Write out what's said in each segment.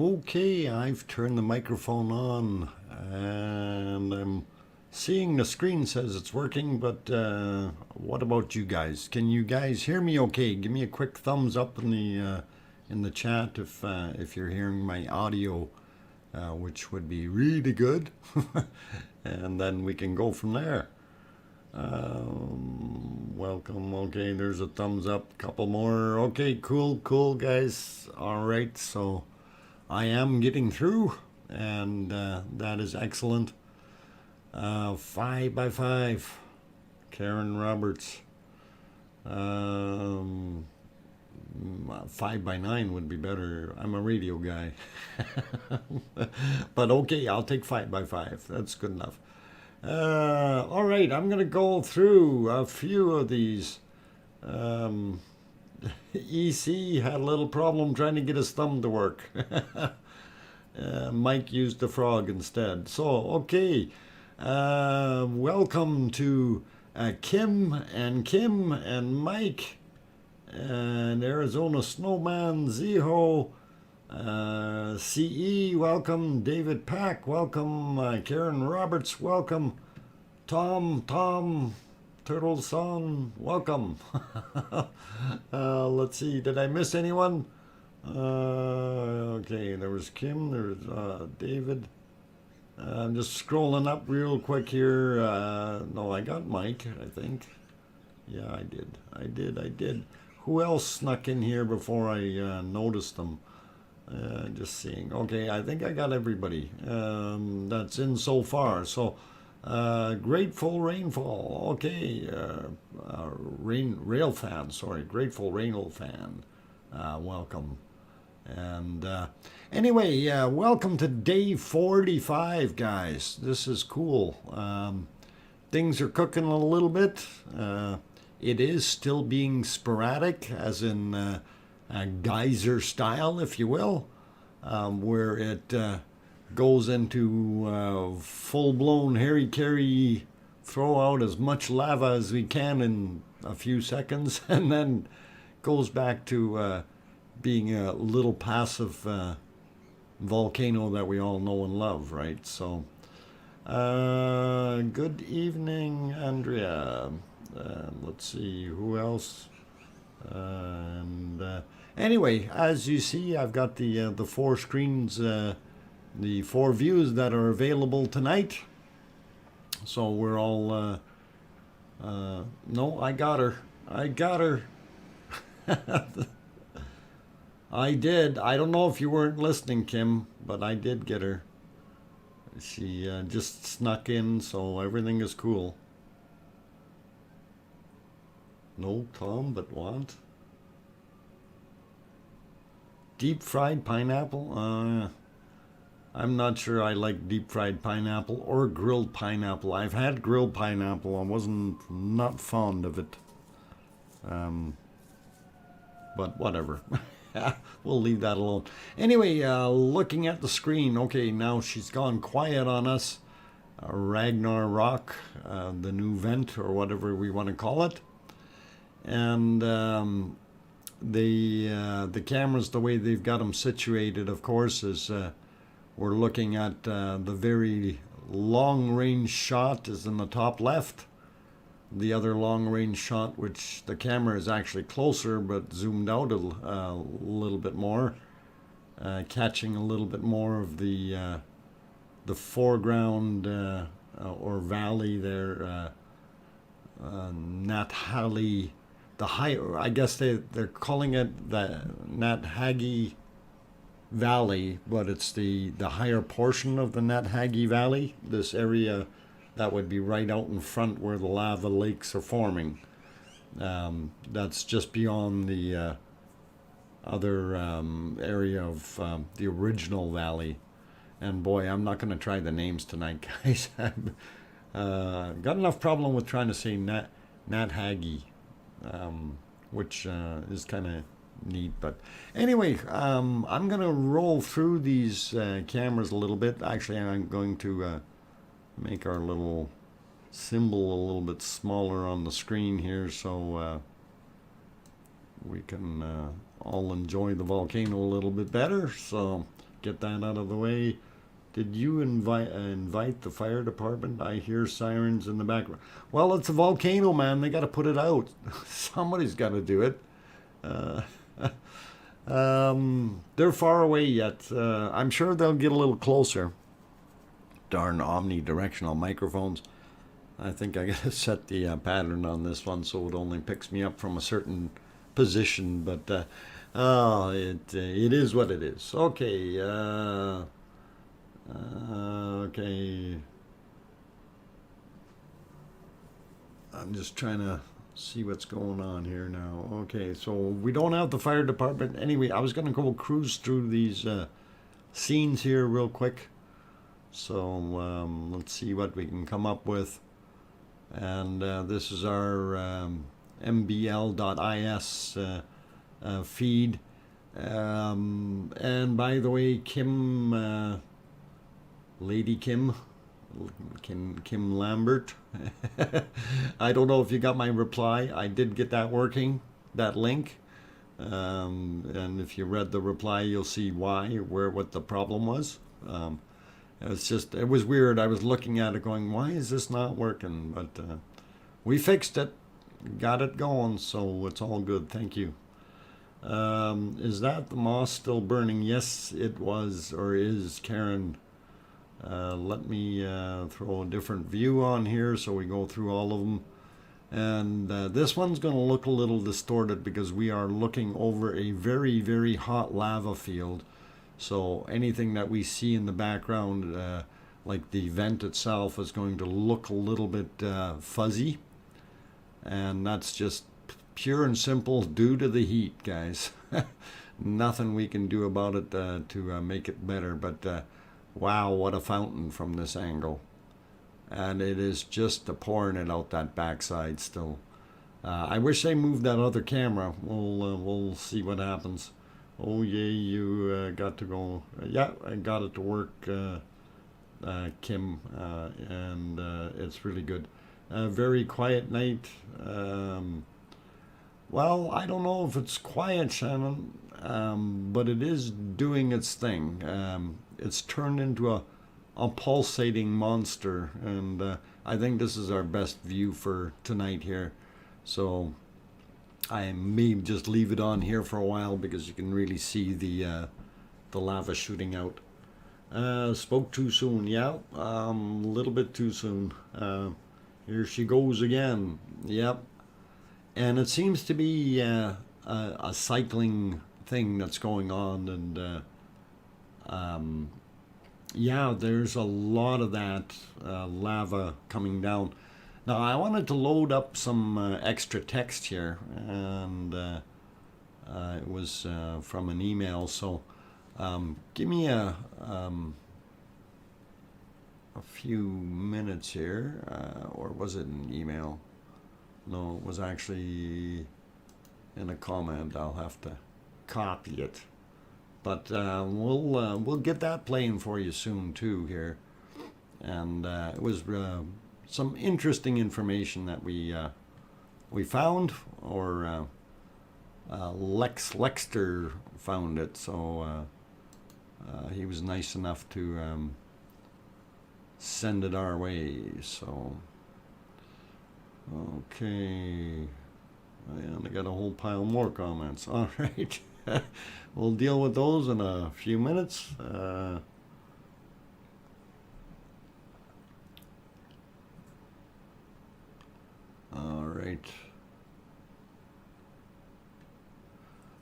Okay, I've turned the microphone on and I'm seeing the screen says it's working, but what about you guys? Can you guys hear me okay? Give me a quick thumbs up in the chat if you're hearing my audio, which would be really good. And then we can go from there. Welcome. Okay, there's a thumbs up. Couple more. Okay, cool, guys. All right, so I am getting through, and that is excellent. 5 by 5. Karen Roberts. 5 by 9 would be better. I'm a radio guy. But okay, I'll take 5 by 5. That's good enough. All right, I'm going to go through a few of these. EC had a little problem trying to get his thumb to work. Mike used the frog instead. So, okay. Welcome to Kim and Mike and Arizona Snowman, Ziho, CE, welcome. David Pack, welcome. Karen Roberts, welcome. Tom, Turtle Son, welcome. Let's see, did I miss anyone? Okay, there was Kim, there was David. I'm just scrolling up real quick here. No, I got Mike, I think. Yeah, I did. Who else snuck in here before I noticed them? Just seeing. Okay, I think I got everybody that's in so far. So, Grateful Rainfall. Okay, Rail Fan. Sorry, Grateful Rainfall Fan. Welcome. And anyway, welcome to day 45, guys. This is cool. Things are cooking a little bit. It is still being sporadic, as in a geyser style, if you will, where it goes into full-blown hairy-carry, throw out as much lava as we can in a few seconds, and then goes back to being a little passive volcano that we all know and love, right? So, good evening, Andrea. Let's see, who else? Anyway, as you see, I've got the 4 screens, the 4 views that are available tonight. So we're all, no, I got her. I did. I don't know if you weren't listening, Kim, but I did get her. She just snuck in, so everything is cool. No, Tom, but what? Deep fried pineapple? I'm not sure I like deep fried pineapple or grilled pineapple. I've had grilled pineapple. I wasn't not fond of it. But whatever. We'll leave that alone. Anyway, looking at the screen. Okay, now she's gone quiet on us. Ragnar Rock, the new vent or whatever we want to call it. And the cameras, the way they've got them situated, of course, is we're looking at the very long-range shot is in the top left. The other long-range shot, which the camera is actually closer but zoomed out a little bit more, catching a little bit more of the foreground or valley there, Nat Halley. The higher, I guess they're calling it the Nat Haggy Valley, but it's the higher portion of the Nat Haggy Valley. This area that would be right out in front where the lava lakes are forming. That's just beyond the other area of the original valley. And boy, I'm not going to try the names tonight, guys. I've got enough problem with trying to say Nat Haggy. Which is kind of neat. But anyway, I'm going to roll through these cameras a little bit. Actually, I'm going to make our little symbol a little bit smaller on the screen here so we can all enjoy the volcano a little bit better. So get that out of the way. Did you invite the fire department? I hear sirens in the background. Well, it's a volcano, man. They got to put it out. Somebody's got to do it. Uh, they're far away yet. I'm sure they'll get a little closer. Darn omnidirectional microphones. I think I gotta set the pattern on this one so it only picks me up from a certain position. But it is what it is. Okay. Okay. I'm just trying to see what's going on here now. Okay, so we don't have the fire department. Anyway, I was going to go cruise through these scenes here real quick. So let's see what we can come up with. And this is our mbl.is feed. And by the way, Kim... Lady Kim Lambert. I don't know if you got my reply. I did get that working, that link. And if you read the reply, you'll see what the problem was. It was weird. I was looking at it going, why is this not working? But we fixed it, got it going, so it's all good. Thank you. Is that the moss still burning? Yes, it was, or is, Karen. Let me throw a different view on here so we go through all of them. And this one's going to look a little distorted because we are looking over a very, very hot lava field. So anything that we see in the background, like the vent itself, is going to look a little bit fuzzy. And that's just pure and simple due to the heat, guys. Nothing we can do about it to make it better. But wow, what a fountain from this angle. And it is just pouring it out that backside still. I wish they moved that other camera. We'll see what happens. Oh yeah, you got to go. Yeah, I got it to work, Kim, and it's really good. Very quiet night. Well, I don't know if it's quiet, Shannon, but it is doing its thing. It's turned into a pulsating monster, and I think this is our best view for tonight here. So I may just leave it on here for a while because you can really see the lava shooting out. Spoke too soon, yeah, a little bit too soon. Here she goes again. Yep. And it seems to be a cycling thing that's going on, and yeah, there's a lot of that lava coming down. Now, I wanted to load up some extra text here, and it was from an email, so give me a few minutes here, or was it an email? No, it was actually in a comment. I'll have to copy it. But we'll get that playing for you soon too here. And it was some interesting information that we found, or Lexter found it. So he was nice enough to send it our way. So okay, and I got a whole pile more comments. All right. We'll deal with those in a few minutes. All right.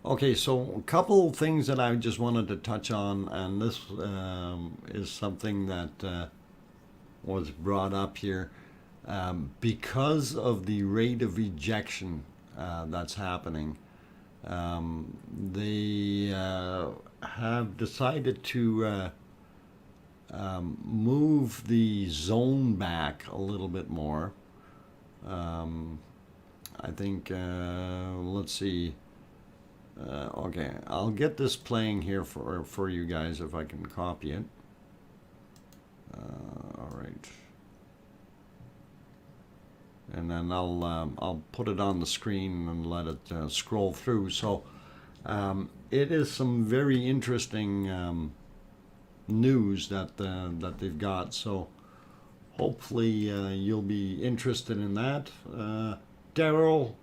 Okay, so a couple things that I just wanted to touch on, and this is something that was brought up here. Because of the rate of ejection that's happening, they have decided to move the zone back a little bit more. I think, let's see. Okay, I'll get this playing here for you guys if I can copy it. All right. And then I'll put it on the screen and let it scroll through. So it is some very interesting news that they've got. So hopefully you'll be interested in that. Daryl,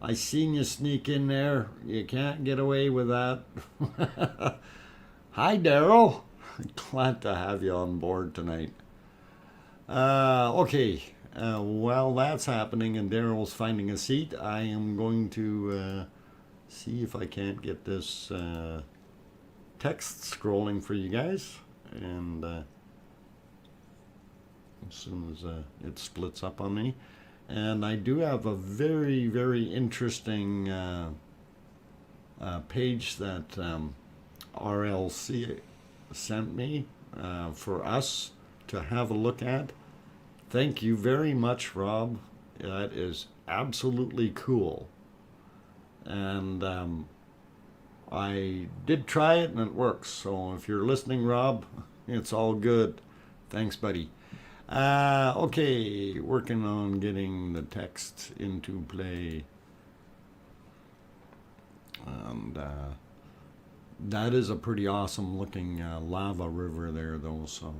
I seen you sneak in there. You can't get away with that. Hi, Daryl. Glad to have you on board tonight. Okay, while that's happening and Daryl's finding a seat, I am going to see if I can't get this text scrolling for you guys. And as soon as it splits up on me. And I do have a very, very interesting page that RLC sent me for us to have a look at. Thank you very much, Rob. That is absolutely cool. And I did try it and it works. So if you're listening, Rob, it's all good. Thanks, buddy. Okay, working on getting the text into play. And that is a pretty awesome looking lava river there, though, so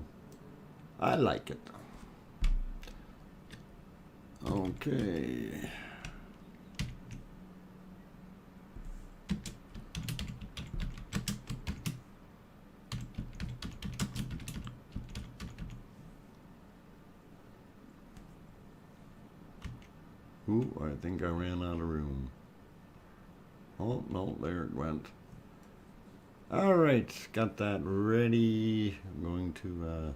I like it. Okay. Ooh, I think I ran out of room. Oh, no, there it went. All right, got that ready. I'm going to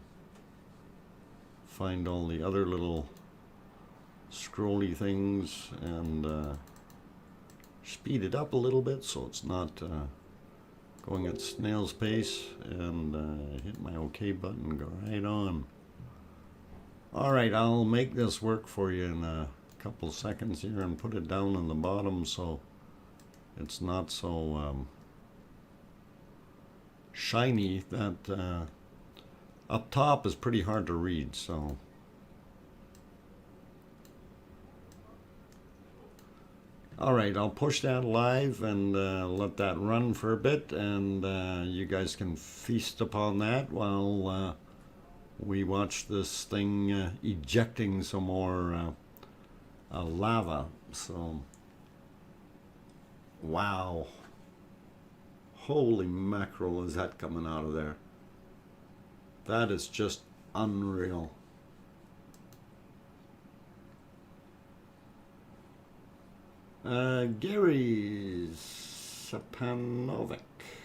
find all the other little scrolly things and speed it up a little bit so it's not going at snail's pace, and hit my OK button, go right on. All right, I'll make this work for you in a couple seconds here and put it down on the bottom so it's not so shiny. That up top is pretty hard to read, so all right, I'll push that live and let that run for a bit, and you guys can feast upon that while we watch this thing ejecting some more lava. So wow, holy mackerel, is that coming out of there. That is just unreal. Gary Sapanovic,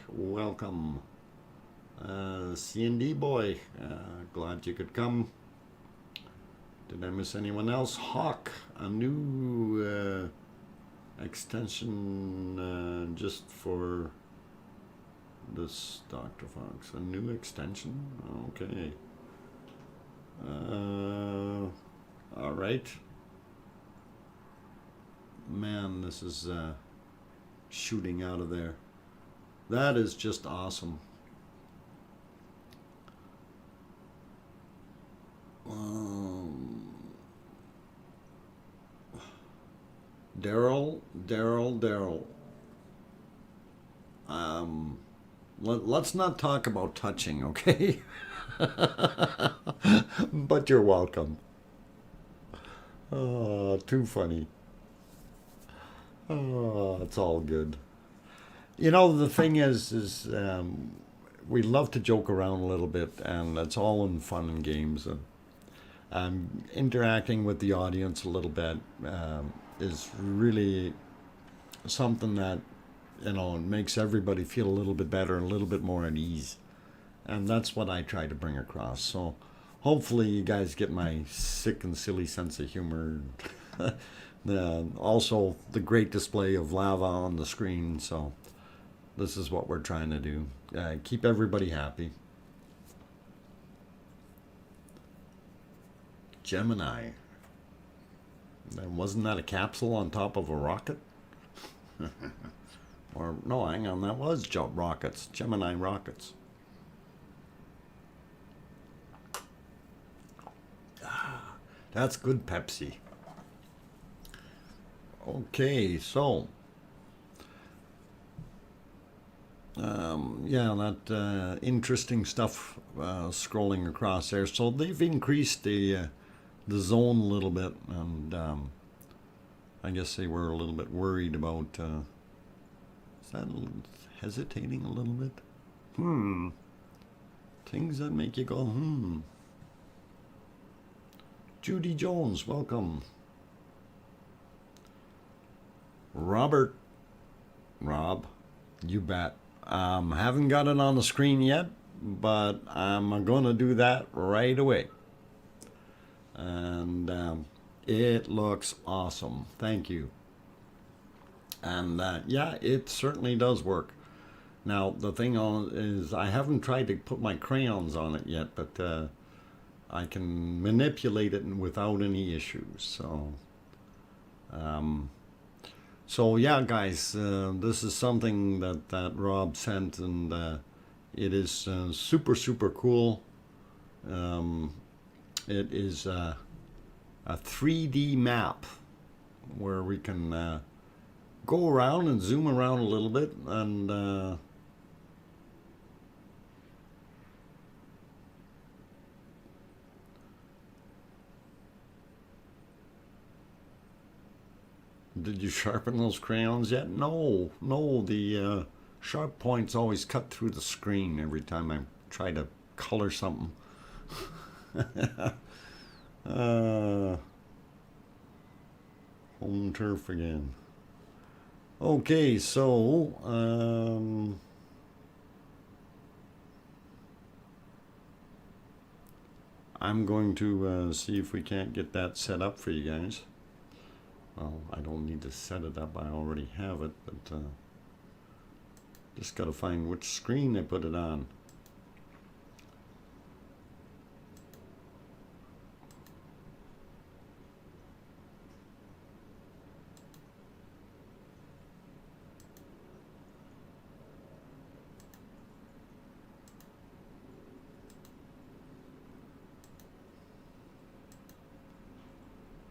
welcome. C&D boy, glad you could come. Did I miss anyone else? Hawk, a new extension just for this DrFox, a new extension. Okay. All right. Man, this is shooting out of there. That is just awesome. Daryl. Let's not talk about touching, okay? But you're welcome. Oh, too funny. Oh, it's all good. You know, the thing is we love to joke around a little bit, and it's all in fun and games. And interacting with the audience a little bit is really something that, you know, makes everybody feel a little bit better and a little bit more at ease. And that's what I try to bring across. So hopefully you guys get my sick and silly sense of humor. Also the great display of lava on the screen. So this is what we're trying to do. Keep everybody happy. Gemini. Wasn't that a capsule on top of a rocket? Or no, hang on, that was rockets. Gemini rockets. That's good Pepsi. Okay, so Yeah, that interesting stuff scrolling across there. So they've increased the zone a little bit, and I guess they were a little bit worried about. Is that hesitating a little bit? Things that make you go, Judy Jones, welcome. Robert, Rob, you bet. Haven't got it on the screen yet, but I'm gonna do that right away. And it looks awesome. Thank you. And yeah, it certainly does work. Now the thing on is I haven't tried to put my crayons on it yet, but I can manipulate it without any issues. So yeah, guys, this is something that Rob sent, and it is super cool. It is a 3D map where we can go around and zoom around a little bit, and did you sharpen those crayons yet? No, the sharp points always cut through the screen every time I try to color something. Home turf again. Okay, so I'm going to see if we can't get that set up for you guys. Well, I don't need to set it up, I already have it, but just got to find which screen I put it on.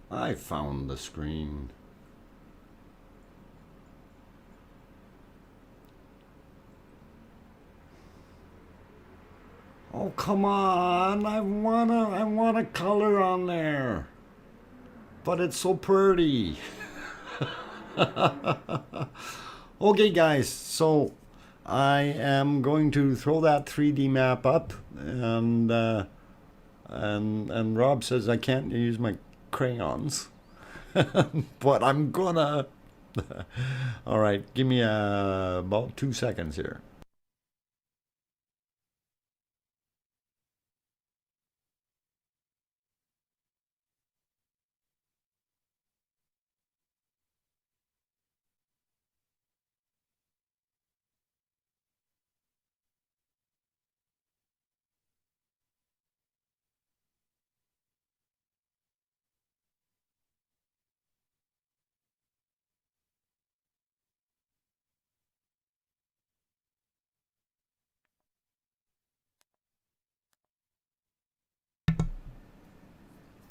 I found the screen. Oh, come on. I want a color on there. But it's so pretty. Okay, guys. So I am going to throw that 3D map up, and Rob says I can't use my crayons. But I'm gonna. All right, give me about 2 seconds here.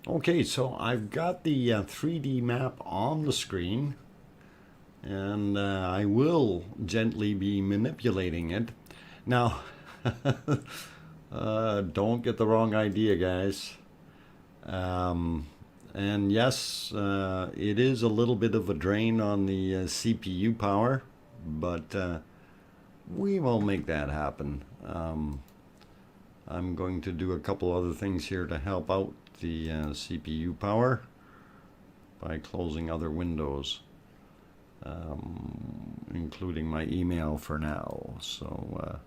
Okay, so I've got the 3D map on the screen, and I will gently be manipulating it. Now, don't get the wrong idea, guys. And yes, it is a little bit of a drain on the CPU power, but we will make that happen. I'm going to do a couple other things here to help out the CPU power by closing other windows, including my email for now. So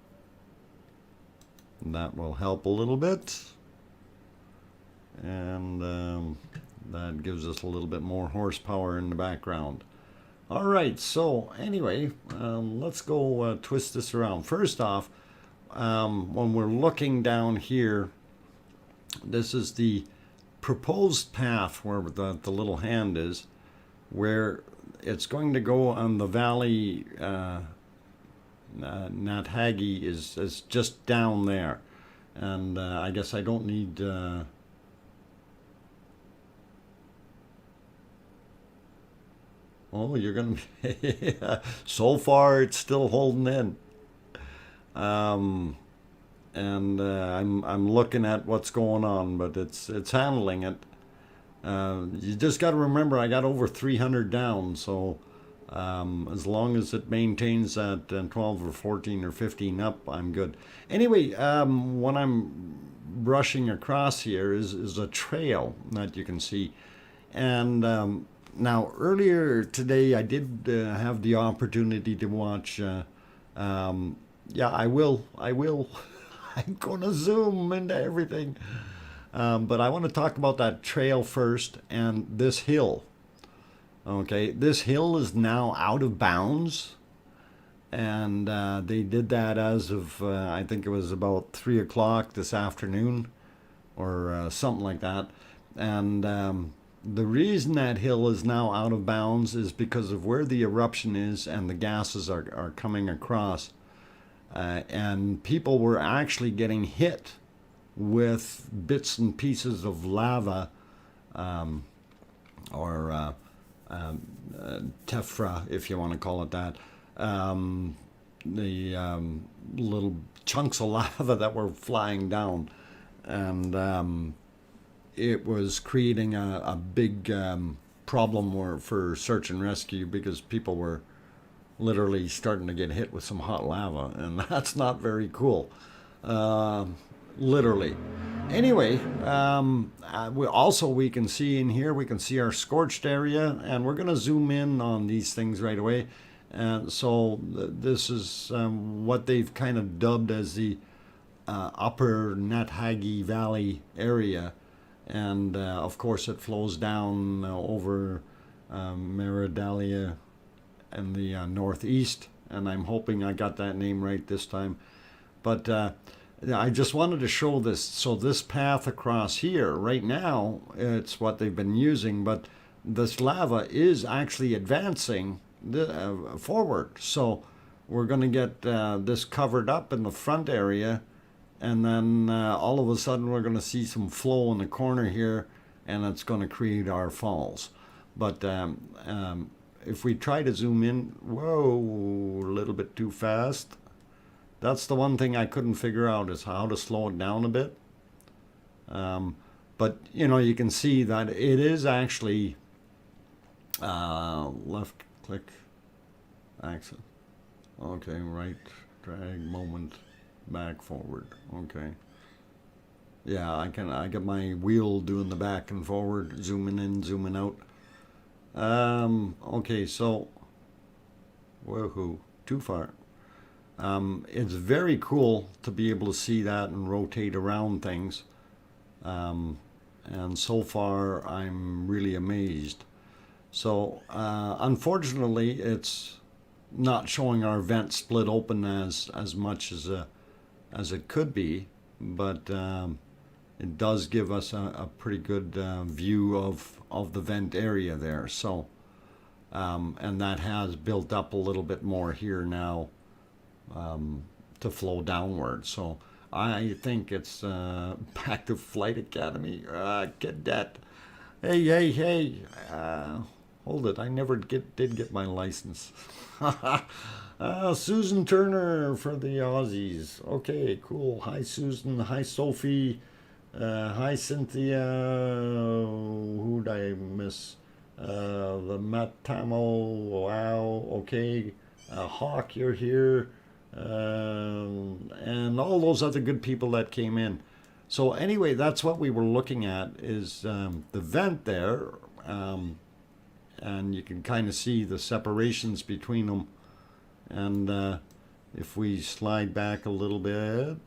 that will help a little bit, and that gives us a little bit more horsepower in the background. All right, so anyway, let's go twist this around. First off, when we're looking down here, this is the proposed path where the little hand is, where it's going to go on the valley. Nathagi is just down there, and I guess I don't need oh, you're gonna so far it's still holding in. and I'm looking at what's going on, but it's handling it. You just got to remember, I got over 300 down, so as long as it maintains that 12 or 14 or 15 up, I'm good. Anyway, what I'm brushing across here is a trail that you can see, and now earlier today I did have the opportunity to watch. Yeah, I will. I'm gonna zoom into everything. But I want to talk about that trail first and this hill. Okay, this hill is now out of bounds, and they did that as of I think it was about 3 o'clock this afternoon, or something like that. And the reason that hill is now out of bounds is because of where the eruption is and the gases are coming across. And people were actually getting hit with bits and pieces of lava, or tephra, if you want to call it that. The little chunks of lava that were flying down. And it was creating a big problem for search and rescue, because people were literally starting to get hit with some hot lava, and that's not very cool. Literally. Anyway, we can see in here, we can see our scorched area, and we're going to zoom in on these things right away. And so this is what they've kind of dubbed as the upper Nathagi Valley area. And of course it flows down over Meridalia in the northeast, and I'm hoping I got that name right this time. But I just wanted to show this. So this path across here, right now, it's what they've been using, but this lava is actually advancing forward. So we're going to get this covered up in the front area, and then all of a sudden we're going to see some flow in the corner here, and it's going to create our falls. But if we try to zoom in, whoa, a little bit too fast. That's the one thing I couldn't figure out, is how to slow it down a bit. But, you can see that it is actually left click, accent. Okay, right, drag, moment, back, forward. Okay. Yeah, I get my wheel doing the back and forward, zooming in, zooming out. Okay, so, woohoo, too far. It's very cool to be able to see that and rotate around things. And so far, I'm really amazed. So, unfortunately, it's not showing our vent split open as much as it could be, but it does give us a pretty good view of the vent area there. So, and that has built up a little bit more here now to flow downward. So I think it's back to Flight Academy. Cadet. Hey. Hold it. I never did get my license. Susan Turner for the Aussies. Okay, cool. Hi, Susan. Hi, Sophie. Hi, Cynthia. Who'd I miss? The Matamo. Wow. Okay. Hawk, you're here. And all those other good people that came in. So anyway, that's what we were looking at, is the vent there. And you can kind of see the separations between them. And if we slide back a little bit,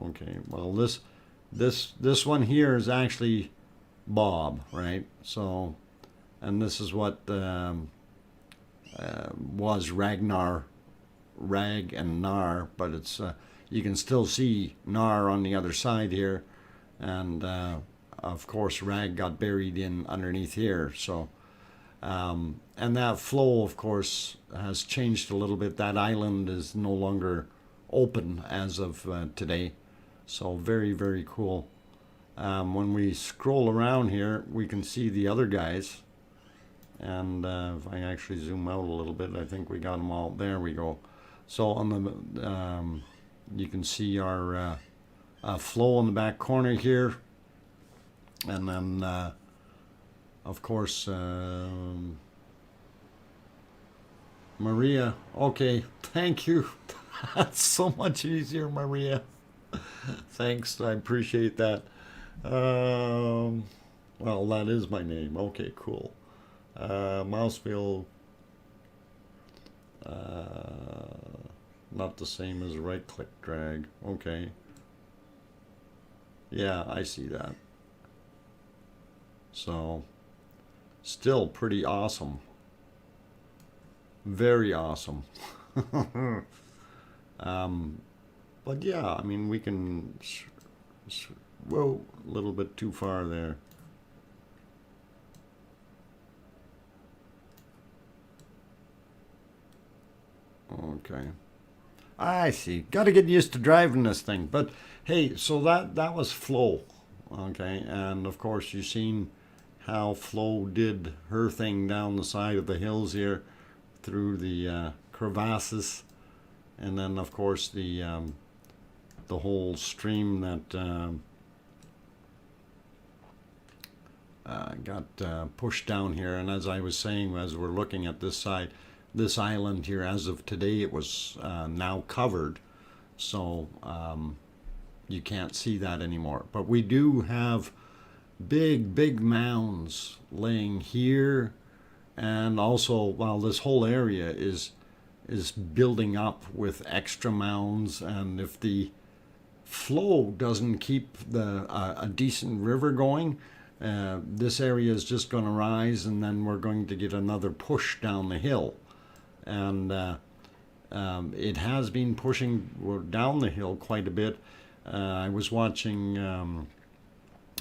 okay, well this one here is actually Bob, right? So, and this is what was Ragnar, Rag and Nar, but it's you can still see Nar on the other side here, and of course Rag got buried in underneath here. So and that flow, of course, has changed a little bit. That island is no longer open as of today. So very, very cool. When we scroll around here, we can see the other guys. And if I actually zoom out a little bit, I think we got them all. There we go. So on the you can see our flow in the back corner here, and then of course Maria. Okay, thank you. That's so much easier, Maria. Thanks, I appreciate that. Well, that is my name. Okay, cool. Mouse wheel, not the same as right click drag. Okay. Yeah, I see that. So, still pretty awesome. Very awesome. But yeah, I mean, we can. Whoa, a little bit too far there. Okay. I see. Got to get used to driving this thing. But hey, so that was Flo. Okay, and of course you've seen how Flo did her thing down the side of the hills here through the crevasses, and then of course the whole stream that got pushed down here. And as I was saying, as we're looking at this side, this island here, as of today, it was now covered, so you can't see that anymore. But we do have big mounds laying here, and also, well, this whole area is building up with extra mounds. And if the flow doesn't keep a decent river going, this area is just going to rise, and then we're going to get another push down the hill. And it has been pushing down the hill quite a bit. I was watching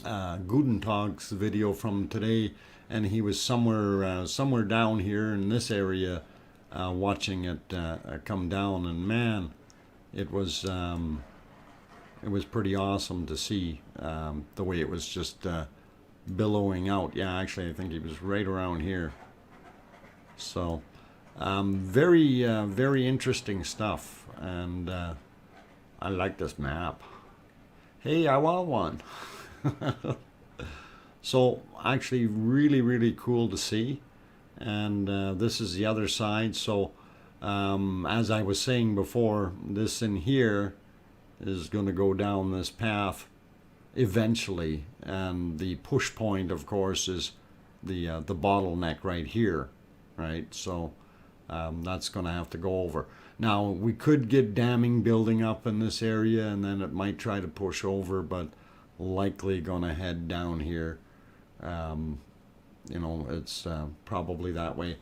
Gudentag's video from today, and he was somewhere down here in this area watching it come down, and man, it was pretty awesome to see the way it was just billowing out. Yeah, actually, I think he was right around here. So very interesting stuff, and I like this map. Hey, I want one. So actually really cool to see. And this is the other side. So as I was saying before, this in here is going to go down this path eventually, and the push point, of course, is the bottleneck right here, right? So that's going to have to go over. Now, we could get damming building up in this area, and then it might try to push over, but likely going to head down here. You know, it's probably that way.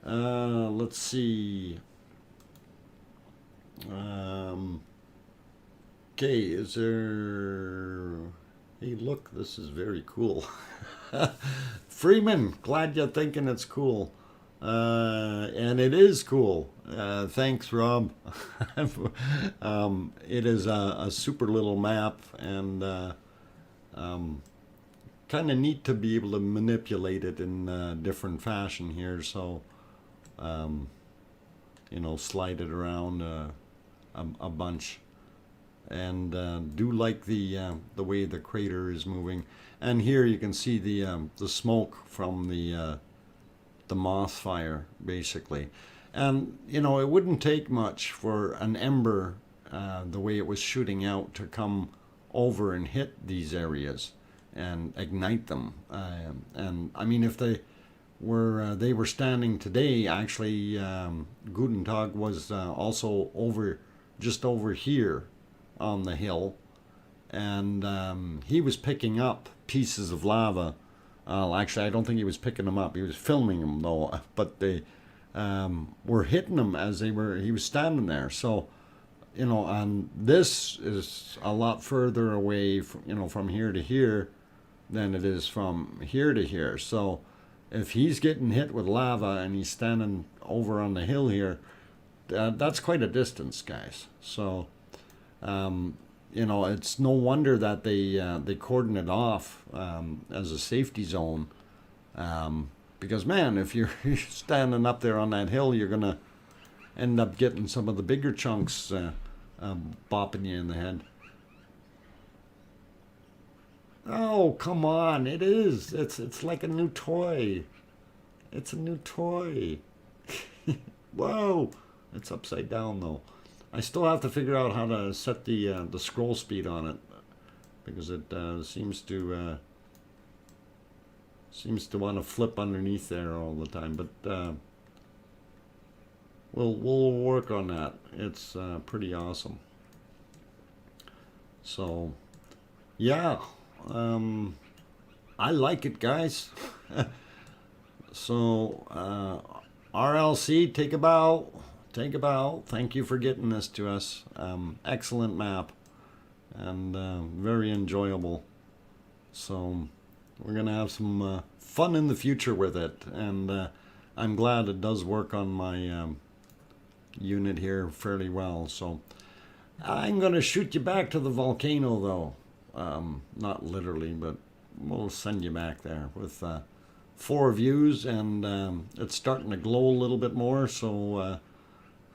Let's see. Okay, is there... Hey, look, this is very cool. Freeman, glad you're thinking it's cool. And it is cool. Thanks, Rob. It is a super little map, and kind of neat to be able to manipulate it in different fashion here. So, you know, slide it around a bunch. And do like the way the crater is moving. And here you can see the smoke from the moth fire, basically. And you know, it wouldn't take much for an ember, the way it was shooting out, to come over and hit these areas and ignite them. And I mean, if they were standing today, actually, Gudentag was also just over here on the hill, and he was picking up pieces of lava. Actually, I don't think he was picking them up. He was filming them though, but they were hitting him as he was standing there. So, you know, and this is a lot further away from, you know, from here to here than it is from here to here. So if he's getting hit with lava and he's standing over on the hill here, that's quite a distance, guys. So you know, it's no wonder that they cordon it off as a safety zone, because man, if you're standing up there on that hill, you're gonna end up getting some of the bigger chunks bopping you in the head. Oh, come on. It is. It's like a new toy. It's a new toy. Whoa. It's upside down though. I still have to figure out how to set the scroll speed on it because it seems to want to flip underneath there all the time. But we'll work on that. It's pretty awesome. So yeah, I like it, guys. So RLC, take a bow. Take a bow. Thank you for getting this to us. Excellent map and very enjoyable. So we're gonna have some fun in the future with it, and I'm glad it does work on my unit here fairly well. So I'm gonna shoot you back to the volcano, though. Not literally, but we'll send you back there with 4 views, and it's starting to glow a little bit more. So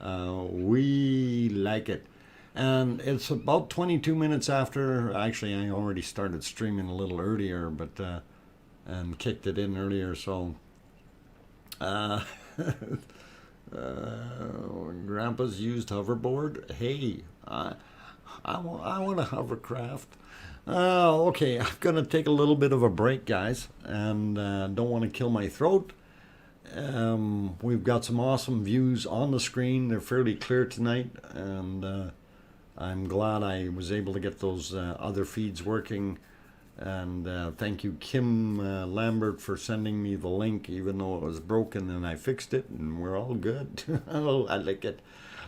we like it. And it's about 22 minutes after. Actually, I already started streaming a little earlier, but and kicked it in earlier. So, uh, Grandpa's used hoverboard. Hey, I want a hovercraft. Okay, I'm gonna take a little bit of a break, guys, and don't want to kill my throat. We've got some awesome views on the screen. They're fairly clear tonight, and I'm glad I was able to get those other feeds working. And thank you, Kim Lambert, for sending me the link, even though it was broken, and I fixed it, and we're all good. Oh, I like it.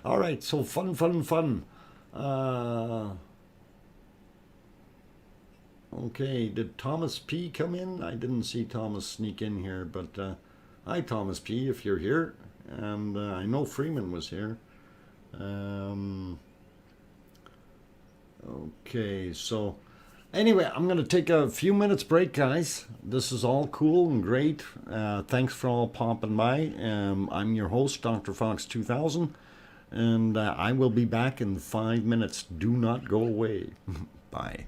All right, so fun, fun, fun. Okay, did Thomas P come in? I didn't see Thomas sneak in here, but hi, Thomas P, if you're here. And I know Freeman was here. Okay, so anyway, I'm going to take a few minutes break, guys. This is all cool and great. Thanks for all popping by. I'm your host, DrFox2000, and I will be back in 5 minutes. Do not go away. Bye.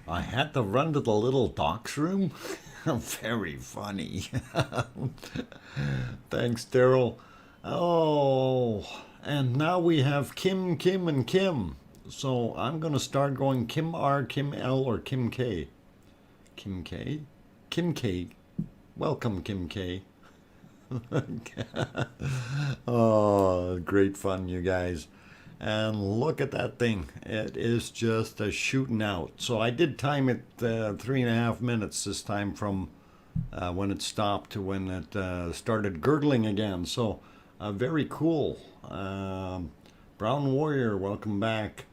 I had to run to the little doc's room. Very funny. Thanks, Daryl. Oh, and now we have Kim, Kim, and Kim. So I'm going to start going Kim R, Kim L, or Kim K. Kim K? Kim K. Welcome, Kim K. Oh, great fun, you guys. And look at that thing. It is just a shooting out. So I did time it 3.5 minutes this time from when it stopped to when it started gurgling again. So very cool. Brown Warrior, welcome back.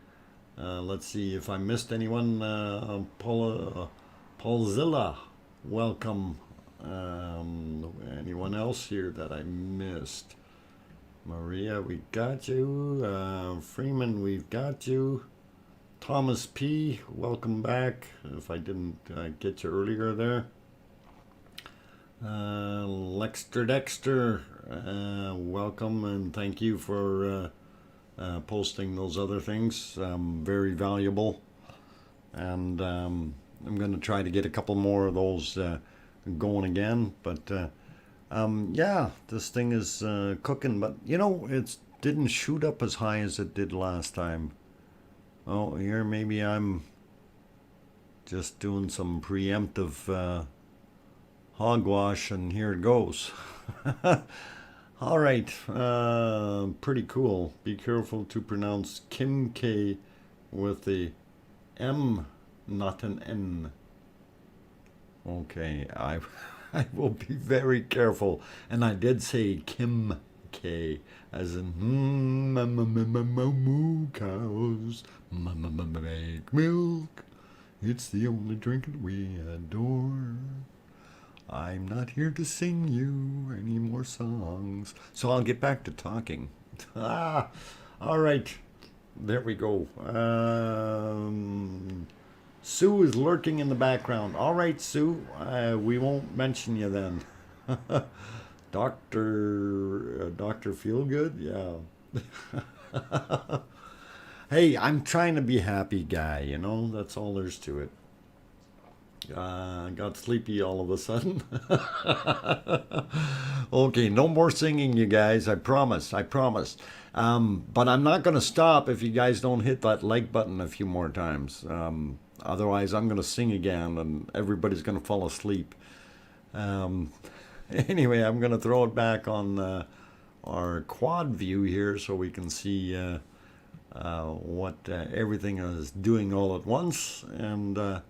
Let's see if I missed anyone. Paulzilla, welcome. Anyone else here that I missed? Maria, we got you. Freeman, we've got you. Thomas P, welcome back. If I didn't get you earlier there. Lexter Dexter, welcome and thank you for posting those other things. Very valuable. And I'm going to try to get a couple more of those going again. But yeah, this thing is cooking. But you know, it didn't shoot up as high as it did last time. Oh, here maybe I'm just doing some preemptive hogwash, and here it goes. All right, pretty cool. Be careful to pronounce Kim K with the M, not an N. Okay, I will be very careful. And I did say Kim K, as in moo cows, make milk. It's the only drink that we adore. I'm not here to sing you any more songs. So I'll get back to talking. All right. There we go. Sue is lurking in the background. All right, Sue. We won't mention you then. Dr. Feelgood? Yeah. Hey, I'm trying to be a happy guy, you know? That's all there's to it. Got sleepy all of a sudden. Okay, no more singing, you guys. I promise. I promise. But I'm not going to stop if you guys don't hit that like button a few more times. Otherwise, I'm going to sing again and everybody's going to fall asleep. Anyway, I'm going to throw it back on our quad view here so we can see what everything is doing all at once. And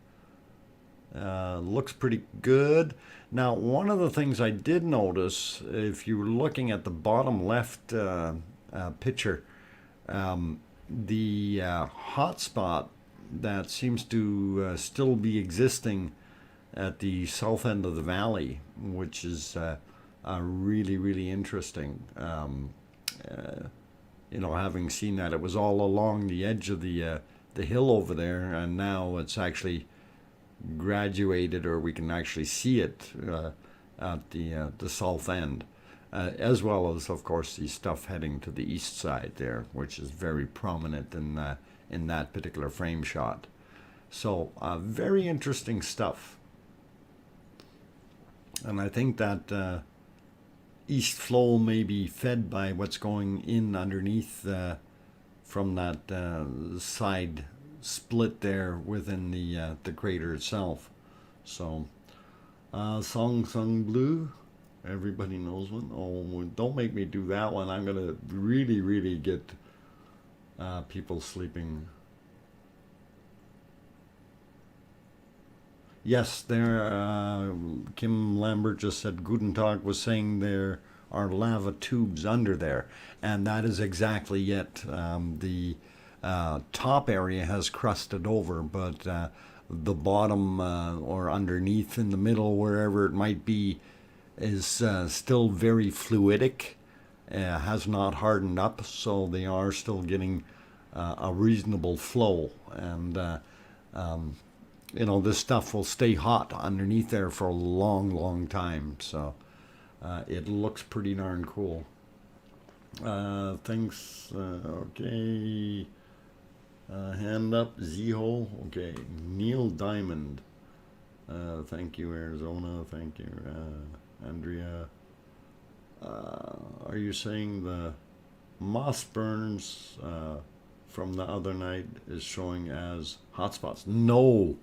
looks pretty good. Now, one of the things I did notice, if you're looking at the bottom left picture, the hotspot that seems to still be existing at the south end of the valley, which is really, really interesting. You know, having seen that, it was all along the edge of the hill over there, and now it's actually graduated, or we can actually see it at the south end, as well as, of course, the stuff heading to the east side there, which is very prominent in that particular frame shot. So very interesting stuff. And I think that east flow may be fed by what's going in underneath from that side split there within the crater itself. So Song Blue, everybody knows one. Oh, don't make me do that one. I'm gonna really get people sleeping. Yes, there. Kim Lambert just said Guten Tag was saying there are lava tubes under there, and that is exactly it. The top area has crusted over, but the bottom or underneath, in the middle, wherever it might be, is still very fluidic. Has not hardened up, so they are still getting a reasonable flow, and you know, this stuff will stay hot underneath there for a long time. So it looks pretty darn cool. Thanks. Okay. Hand up, Zeho. Okay, Neil Diamond. Thank you, Arizona. Thank you, Andrea. Are you saying the moss burns from the other night is showing as hotspots? No,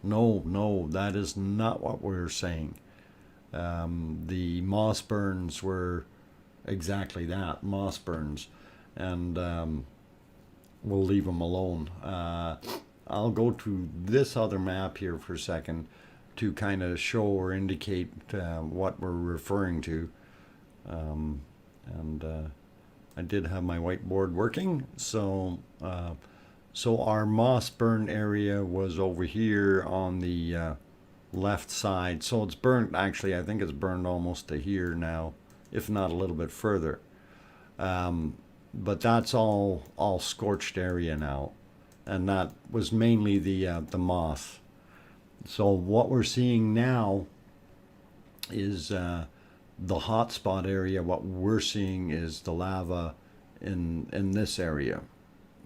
no, that is not what we're saying. The moss burns were exactly that, moss burns, and we'll leave them alone. I'll go to this other map here for a second to kind of show or indicate what we're referring to. I did have my whiteboard working, so our moss burn area was over here on the left side. So it's burnt, actually I think it's burned almost to here now, if not a little bit further. But that's all scorched area now, and that was mainly the moss. So what we're seeing now is the hotspot area. What we're seeing is the lava in this area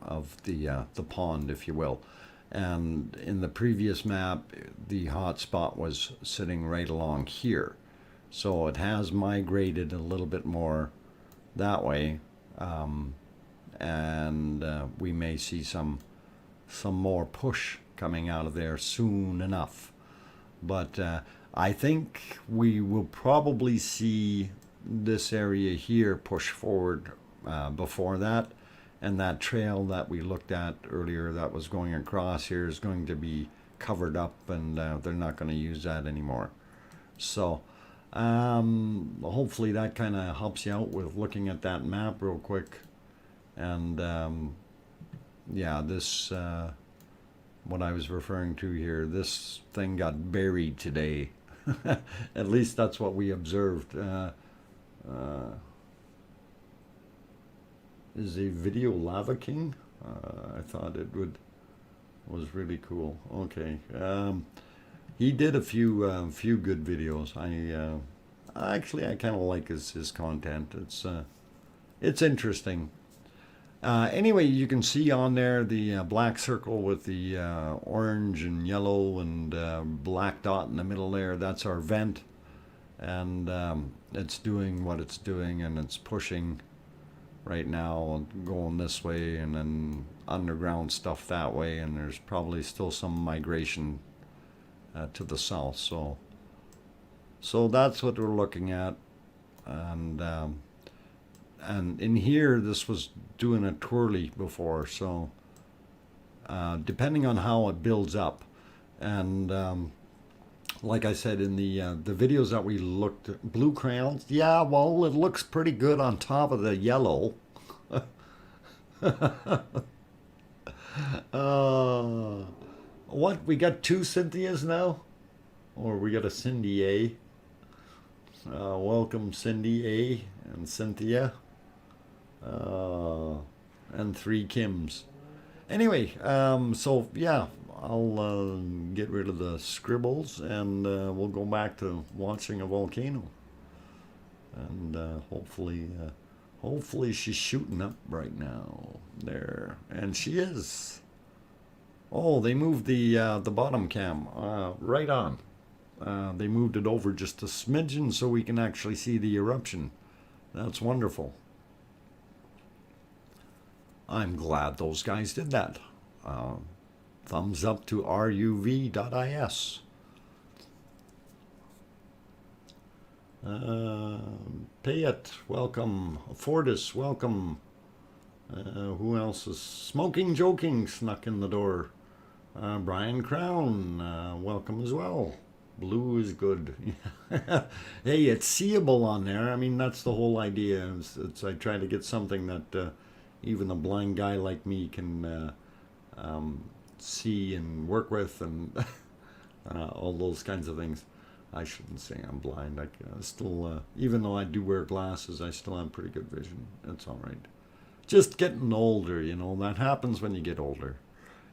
of the pond, if you will. And in the previous map, the hotspot was sitting right along here. So it has migrated a little bit more that way, and we may see some more push coming out of there soon enough. But I think we will probably see this area here push forward before that, and that trail that we looked at earlier that was going across here is going to be covered up, and they're not going to use that anymore. So hopefully that kind of helps you out with looking at that map real quick. And yeah, this what I was referring to here, this thing got buried today. At least that's what we observed. Is a video Lava King? I thought it was really cool. Okay, he did a few good videos. I kind of like his content. It's interesting. Anyway, you can see on there the black circle with the orange and yellow and black dot in the middle there. That's our vent, and it's doing what it's doing, and it's pushing right now, going this way, and then underground stuff that way, and there's probably still some migration to the south. So that's what we're looking at, and in here this was doing a twirly before, so depending on how it builds up, and like I said in the videos that we looked at, blue crayons, yeah, well, it looks pretty good on top of the yellow. What, we got two Cynthias now, or we got a Cindy A? Welcome Cindy A and Cynthia, and three Kims. Anyway, so yeah, I'll get rid of the scribbles, and we'll go back to watching a volcano. And hopefully she's shooting up right now. There, and she is. Oh, they moved the bottom cam right on. They moved it over just a smidgen so we can actually see the eruption. That's wonderful. I'm glad those guys did that. Thumbs up to ruv.is. Payet, welcome. Fortis, welcome. Who else is smoking joking snuck in the door? Brian Crown, welcome as well. Blue is good. Hey, it's seeable on there. I mean, that's the whole idea. I try to get something that even a blind guy like me can see and work with, and all those kinds of things. I shouldn't say I'm blind. I still, even though I do wear glasses, I still have pretty good vision. It's all right. Just getting older, you know. That happens when you get older.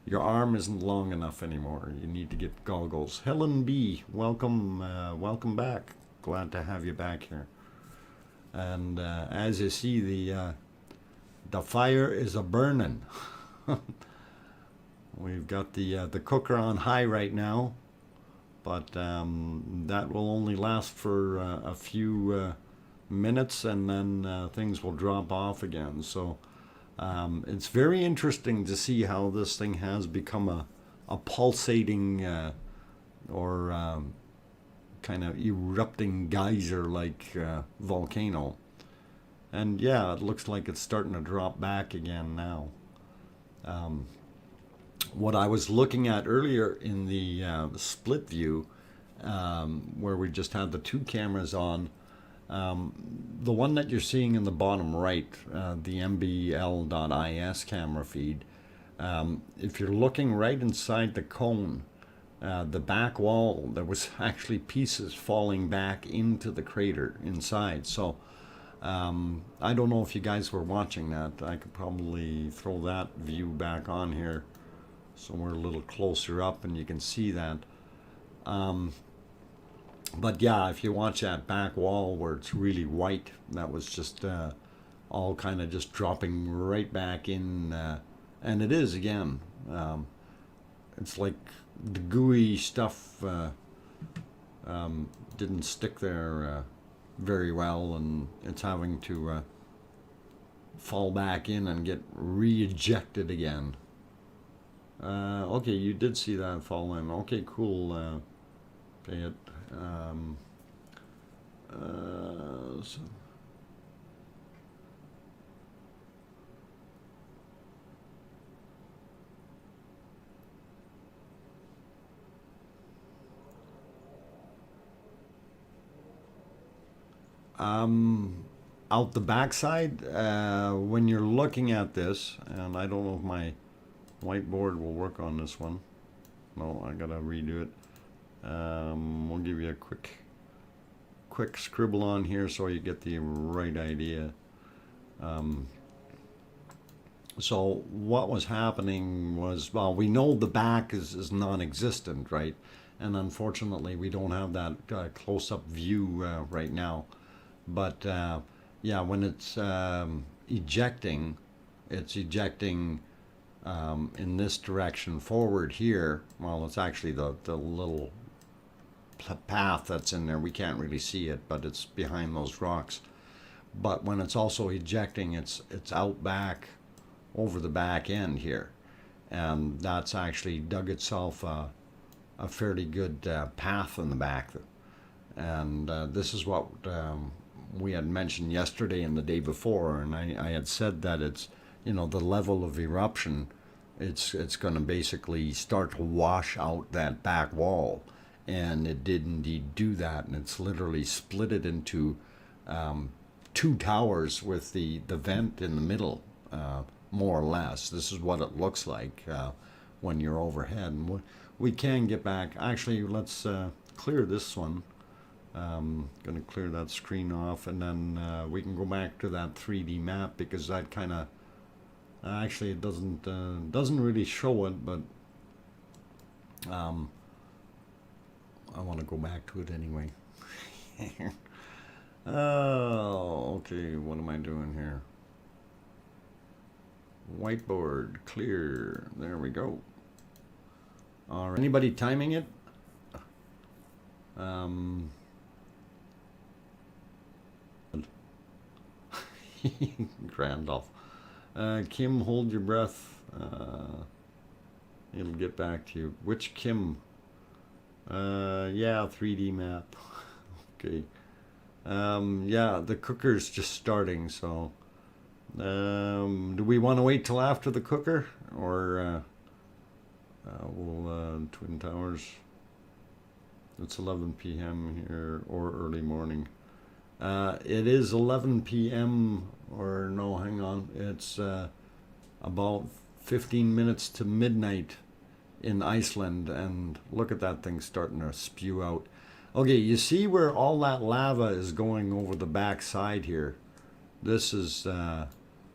Your arm isn't long enough anymore. You need to get goggles. Helen B, welcome, welcome back. Glad to have you back here. And as you see, the fire is a burning. We've got the cooker on high right now, but that will only last for a few minutes, and then things will drop off again. So it's very interesting to see how this thing has become a pulsating or kind of erupting geyser like volcano. And yeah, it looks like it's starting to drop back again now. What I was looking at earlier in the split view, where we just had the two cameras on, the one that you're seeing in the bottom right, the mbl.is camera feed, if you're looking right inside the cone, the back wall, there was actually pieces falling back into the crater inside. So I don't know if you guys were watching that. I could probably throw that view back on here so we're a little closer up and you can see that. But yeah, if you watch that back wall where it's really white, that was just all kind of just dropping right back in. And it is again. It's like the gooey stuff didn't stick there very well, and it's having to fall back in and get re-ejected again. Okay, you did see that fall in. Okay, cool. Pay it. So out the backside, when you're looking at this, and I don't know if my whiteboard will work on this one. No, I gotta redo it. We'll give you a quick scribble on here so you get the right idea. So what was happening was, well, we know the back is non-existent, right? And unfortunately, we don't have that close-up view right now. But yeah, when it's ejecting, it's ejecting in this direction forward here. Well, it's actually the little path that's in there. We can't really see it, but it's behind those rocks. But when it's also ejecting, it's out back over the back end here, and that's actually dug itself a fairly good path in the back. And this is what we had mentioned yesterday and the day before, and I had said that it's, you know, the level of eruption, it's going to basically start to wash out that back wall, and it did indeed do that, and it's literally split it into two towers with the vent in the middle, more or less. This is what it looks like when you're overhead. And we can get back. Actually, let's clear this one. Going to clear that screen off, and then we can go back to that 3D map, because that kind of actually it doesn't really show it, but I want to go back to it anyway. Oh, okay. What am I doing here? Whiteboard clear. There we go. All right. Anybody timing it? Randolph. Kim, hold your breath. It'll get back to you. Which Kim? Yeah, 3D map. Okay. Yeah, the cooker's just starting, so do we want to wait till after the cooker, or we'll Twin Towers? It's 11 p.m. here, or early morning. It is 11 p.m. or no, hang on. It's about 15 minutes to midnight in Iceland, and look at that thing starting to spew out. Okay, you see where all that lava is going over the back side here? This is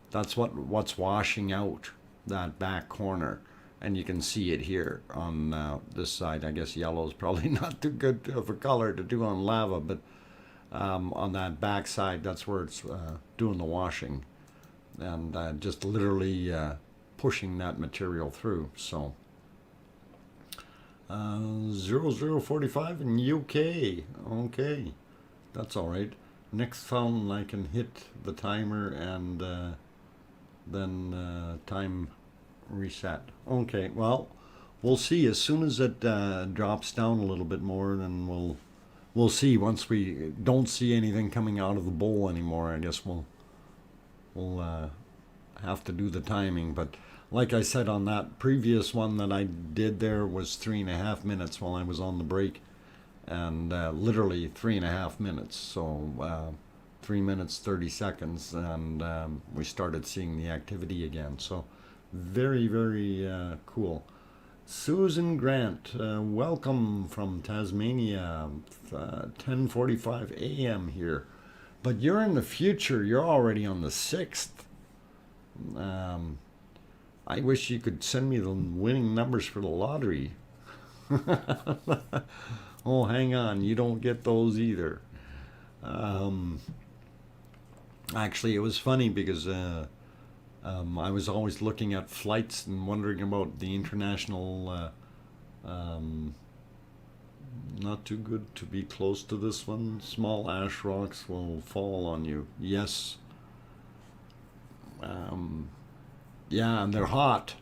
that's what's washing out that back corner, and you can see it here on this side. I guess yellow is probably not too good of a color to do on lava, but on that back side, that's where it's doing the washing, and just literally pushing that material through. So 0045 in UK. Okay, that's all right. Next fountain, I can hit the timer and then time reset. Okay, well, we'll see as soon as it drops down a little bit more. Then we'll see. Once we don't see anything coming out of the bowl anymore, I guess we'll have to do the timing. But like I said, on that previous one that I did, there was 3.5 minutes while I was on the break, and literally 3.5 minutes. So 3 minutes 30 seconds, and we started seeing the activity again. So very, very cool. Susan Grant, welcome from Tasmania. 10:45 a.m. here, but you're in the future. You're already on the 6th. I wish you could send me the winning numbers for the lottery. Oh, hang on, you don't get those either. Actually, it was funny because I was always looking at flights and wondering about the international. Not too good to be close to this one. Small ash rocks will fall on you. Yes. Yeah, and they're hot.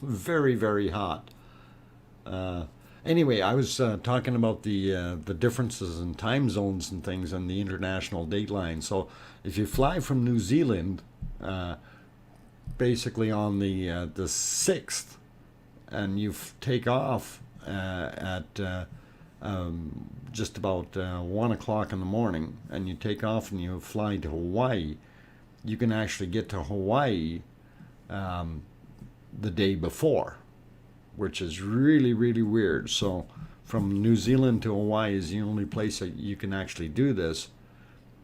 Very, very hot. Anyway, I was talking about the differences in time zones and things and the international dateline. So if you fly from New Zealand, basically on the 6th, and you take off at just about 1 o'clock in the morning, and you take off and you fly to Hawaii, you can actually get to Hawaii the day before, which is really, really weird. So from New Zealand to Hawaii is the only place that you can actually do this.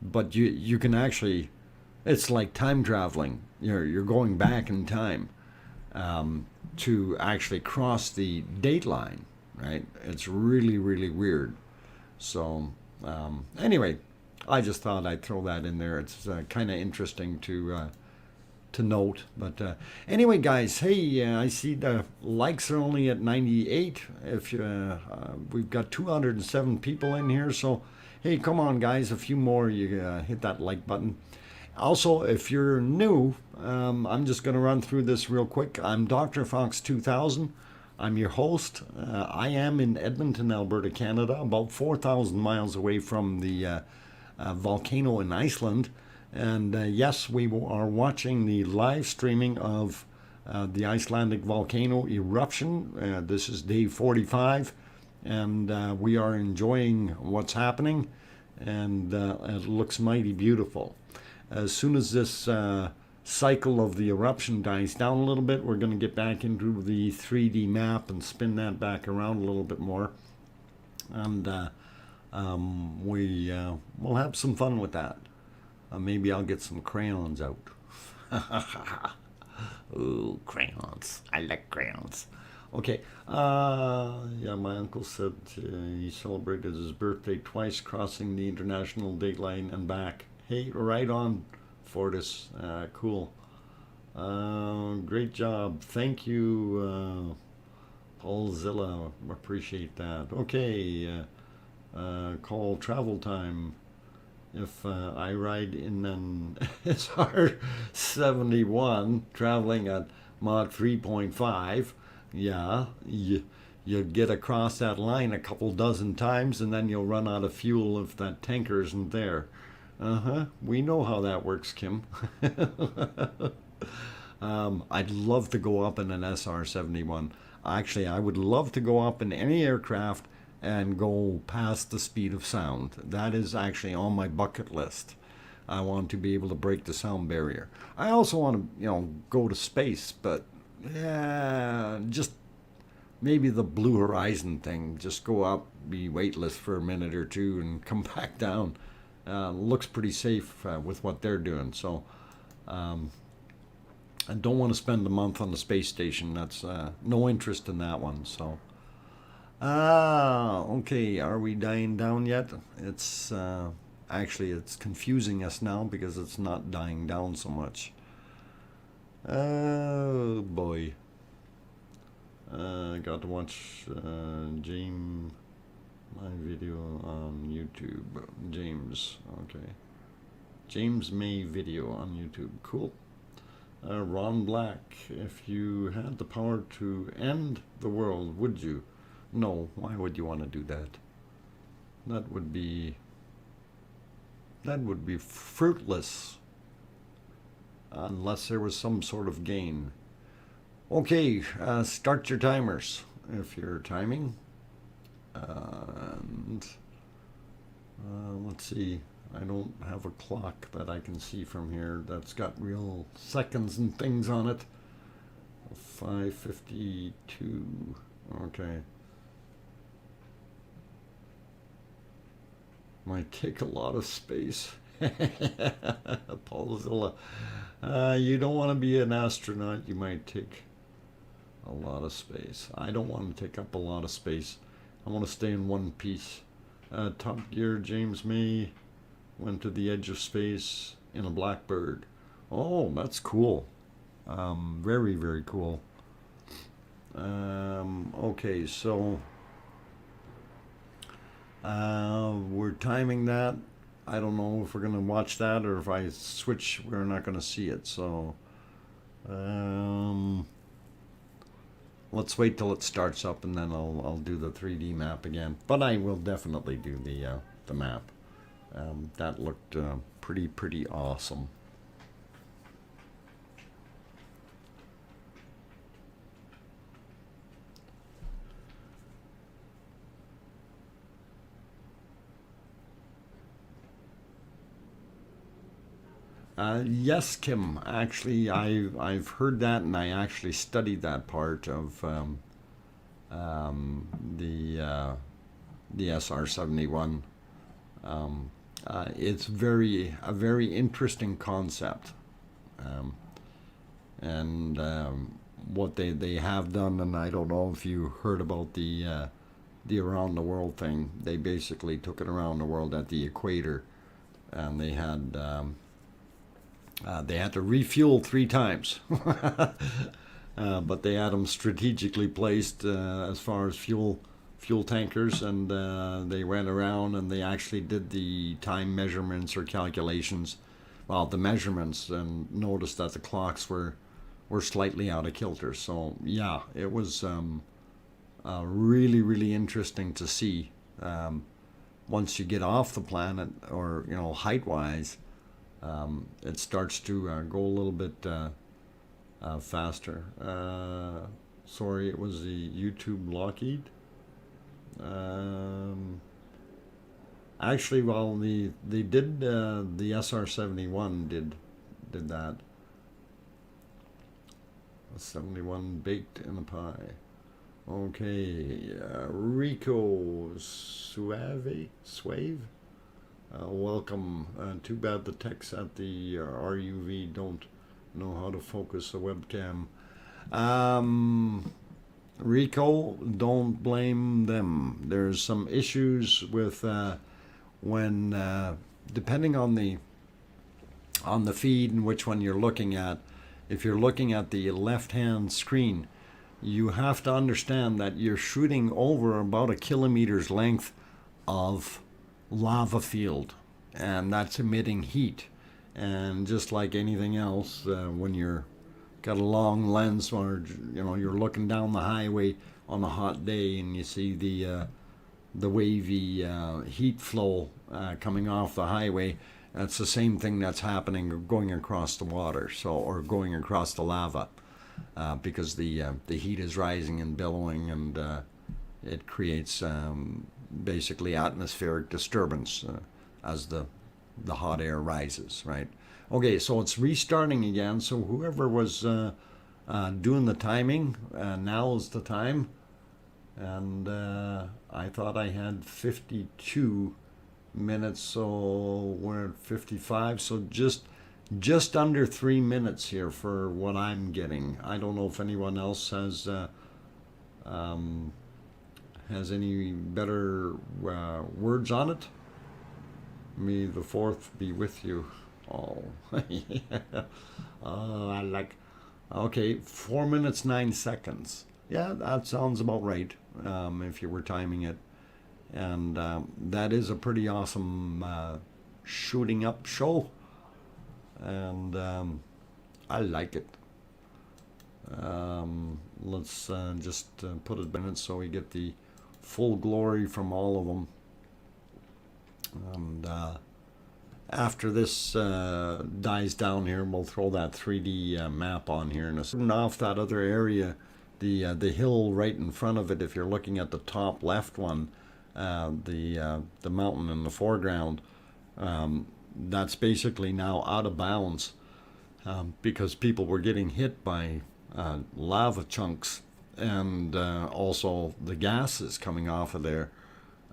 But you can actually, it's like time traveling. You're going back in time to actually cross the date line, right? It's really, really weird. So anyway, I just thought I'd throw that in there. It's kind of interesting to note. But anyway, guys, hey, I see the likes are only at 98. If we've got 207 people in here, so hey, come on, guys, a few more. You hit that like button. Also, if you're new, I'm just going to run through this real quick. I'm DrFox2000. I'm your host. I am in Edmonton, Alberta, Canada, about 4,000 miles away from the volcano in Iceland. And yes, we are watching the live streaming of the Icelandic volcano eruption. This is day 45, and we are enjoying what's happening, and it looks mighty beautiful. As soon as this cycle of the eruption dies down a little bit, we're going to get back into the 3D map and spin that back around a little bit more, and we'll have some fun with that. Maybe I'll get some crayons out. Ooh, crayons. I like crayons. Okay. Yeah, my uncle said he celebrated his birthday twice, crossing the international date line and back. Hey, right on, Fortis. Cool. Great job. Thank you, Paul Zilla. Appreciate that. Okay. Call travel time. If I ride in an SR-71 traveling at Mach 3.5, yeah, you'll get across that line a couple dozen times, and then you'll run out of fuel if that tanker isn't there. We know how that works, Kim. I'd love to go up in an SR-71. Actually, I would love to go up in any aircraft and go past the speed of sound. That is actually on my bucket list. I want to be able to break the sound barrier. I also want to, go to space, but yeah, just maybe the Blue Horizon thing. Just go up, be weightless for a minute or two, and come back down. Looks pretty safe with what they're doing. So I don't want to spend a month on the space station. That's no interest in that one. So. Okay, are we dying down yet? It's actually it's confusing us now because it's not dying down so much. Oh boy. Got to watch James my video on YouTube. James, okay. James May video on YouTube. Cool. Ron Black, if you had the power to end the world, would you? No. Why would you want to do that? That would be fruitless unless there was some sort of gain. Okay, start your timers if you're timing. And let's see. I don't have a clock that I can see from here that's got real seconds and things on it. 5:52. Okay. Might take a lot of space. Paulzilla. You don't want to be an astronaut. You might take a lot of space. I don't want to take up a lot of space. I want to stay in one piece. Top Gear James May went to the edge of space in a Blackbird. Oh, that's cool. Very, very cool. Okay, so we're timing that. I don't know if we're going to watch that or if I switch, we're not going to see it. So let's wait till it starts up and then I'll do the 3D map again. But I will definitely do the map. That looked pretty awesome. Yes, Kim. Actually, I've heard that, and I actually studied that part of the SR-71. It's a very interesting concept, and what they have done. And I don't know if you heard about the around the world thing. They basically took it around the world at the equator, and they had to refuel 3 times, but they had them strategically placed as far as fuel tankers, and they went around and they actually did the time measurements or calculations, the measurements, and noticed that the clocks were slightly out of kilter. So yeah, it was really interesting to see. Once you get off the planet, or height-wise, it starts to go a little bit faster. Sorry, it was the YouTube Lockheed. Actually, they did the SR-71 did that. 71 baked in a pie. Okay, Rico Suave. Welcome. Too bad the techs at the RUV don't know how to focus a webcam. Rico, don't blame them. There's some issues with when depending on the feed and which one you're looking at. If you're looking at the left-hand screen, you have to understand that you're shooting over about a kilometer's length of lava field, and that's emitting heat. And just like anything else, when you're got a long lens, or you're looking down the highway on a hot day and you see the wavy heat flow coming off the highway, that's the same thing that's happening going across the water, or going across the lava, because the heat is rising and billowing, and it creates basically atmospheric disturbance as the hot air rises, right? Okay, so it's restarting again. So whoever was doing the timing, now is the time. And I thought I had 52 minutes, so we're at 55. So just under 3 minutes here for what I'm getting. I don't know if anyone else has any better words on it. May the 4th be with you all. Yeah. Okay, 4 minutes 9 seconds. Yeah, that sounds about right, if you were timing it. And that is a pretty awesome shooting up show. And I like it. Let's just put it in it so we get the full glory from all of them. And after this dies down here, we'll throw that 3D map on here. And off that other area, the hill right in front of it, if you're looking at the top left one, the mountain in the foreground, that's basically now out of bounds because people were getting hit by lava chunks, and also the gases coming off of there.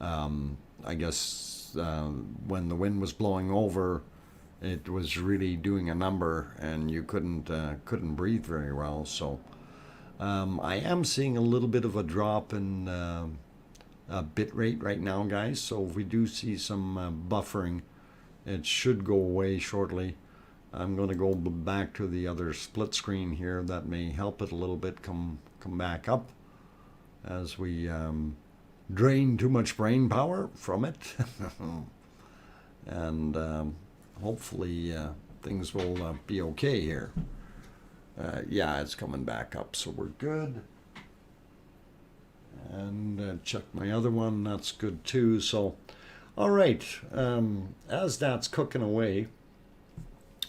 I guess when the wind was blowing over, it was really doing a number, and you couldn't breathe very well. So I am seeing a little bit of a drop in bit rate right now, guys. So if we do see some buffering, it should go away shortly. I'm going to go back to the other split screen here. That may help it a little bit come back up as we drain too much brain power from it. And hopefully things will be okay here. Yeah, it's coming back up, so we're good. And check my other one, that's good too. So, all right, as that's cooking away,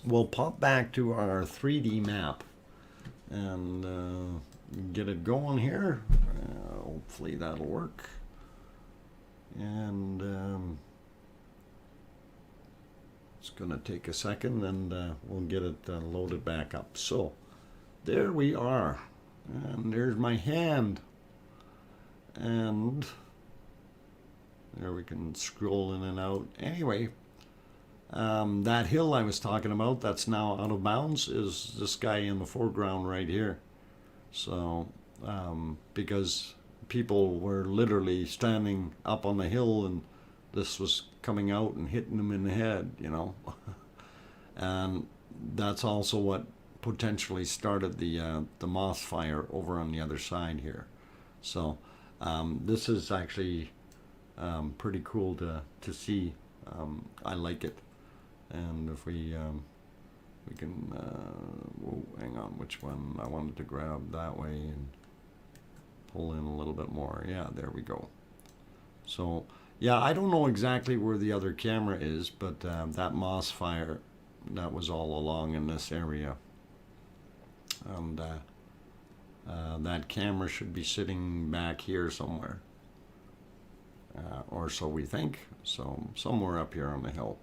we'll pop back to our 3D map and get it going here. Hopefully that'll work. And it's going to take a second, and we'll get it loaded back up. So there we are, and there's my hand, and there we can scroll in and out. Anyway, that hill I was talking about that's now out of bounds is this guy in the foreground right here. So because people were literally standing up on the hill, and this was coming out and hitting them in the head, you know. And that's also what potentially started the moss fire over on the other side here. So this is actually pretty cool to see. I like it. And if we can, whoa, hang on, which one? I wanted to grab that way and pull in a little bit more. Yeah, there we go. So, yeah, I don't know exactly where the other camera is, but that moss fire, that was all along in this area. And that camera should be sitting back here somewhere. Or so we think. So, somewhere up here on the hill.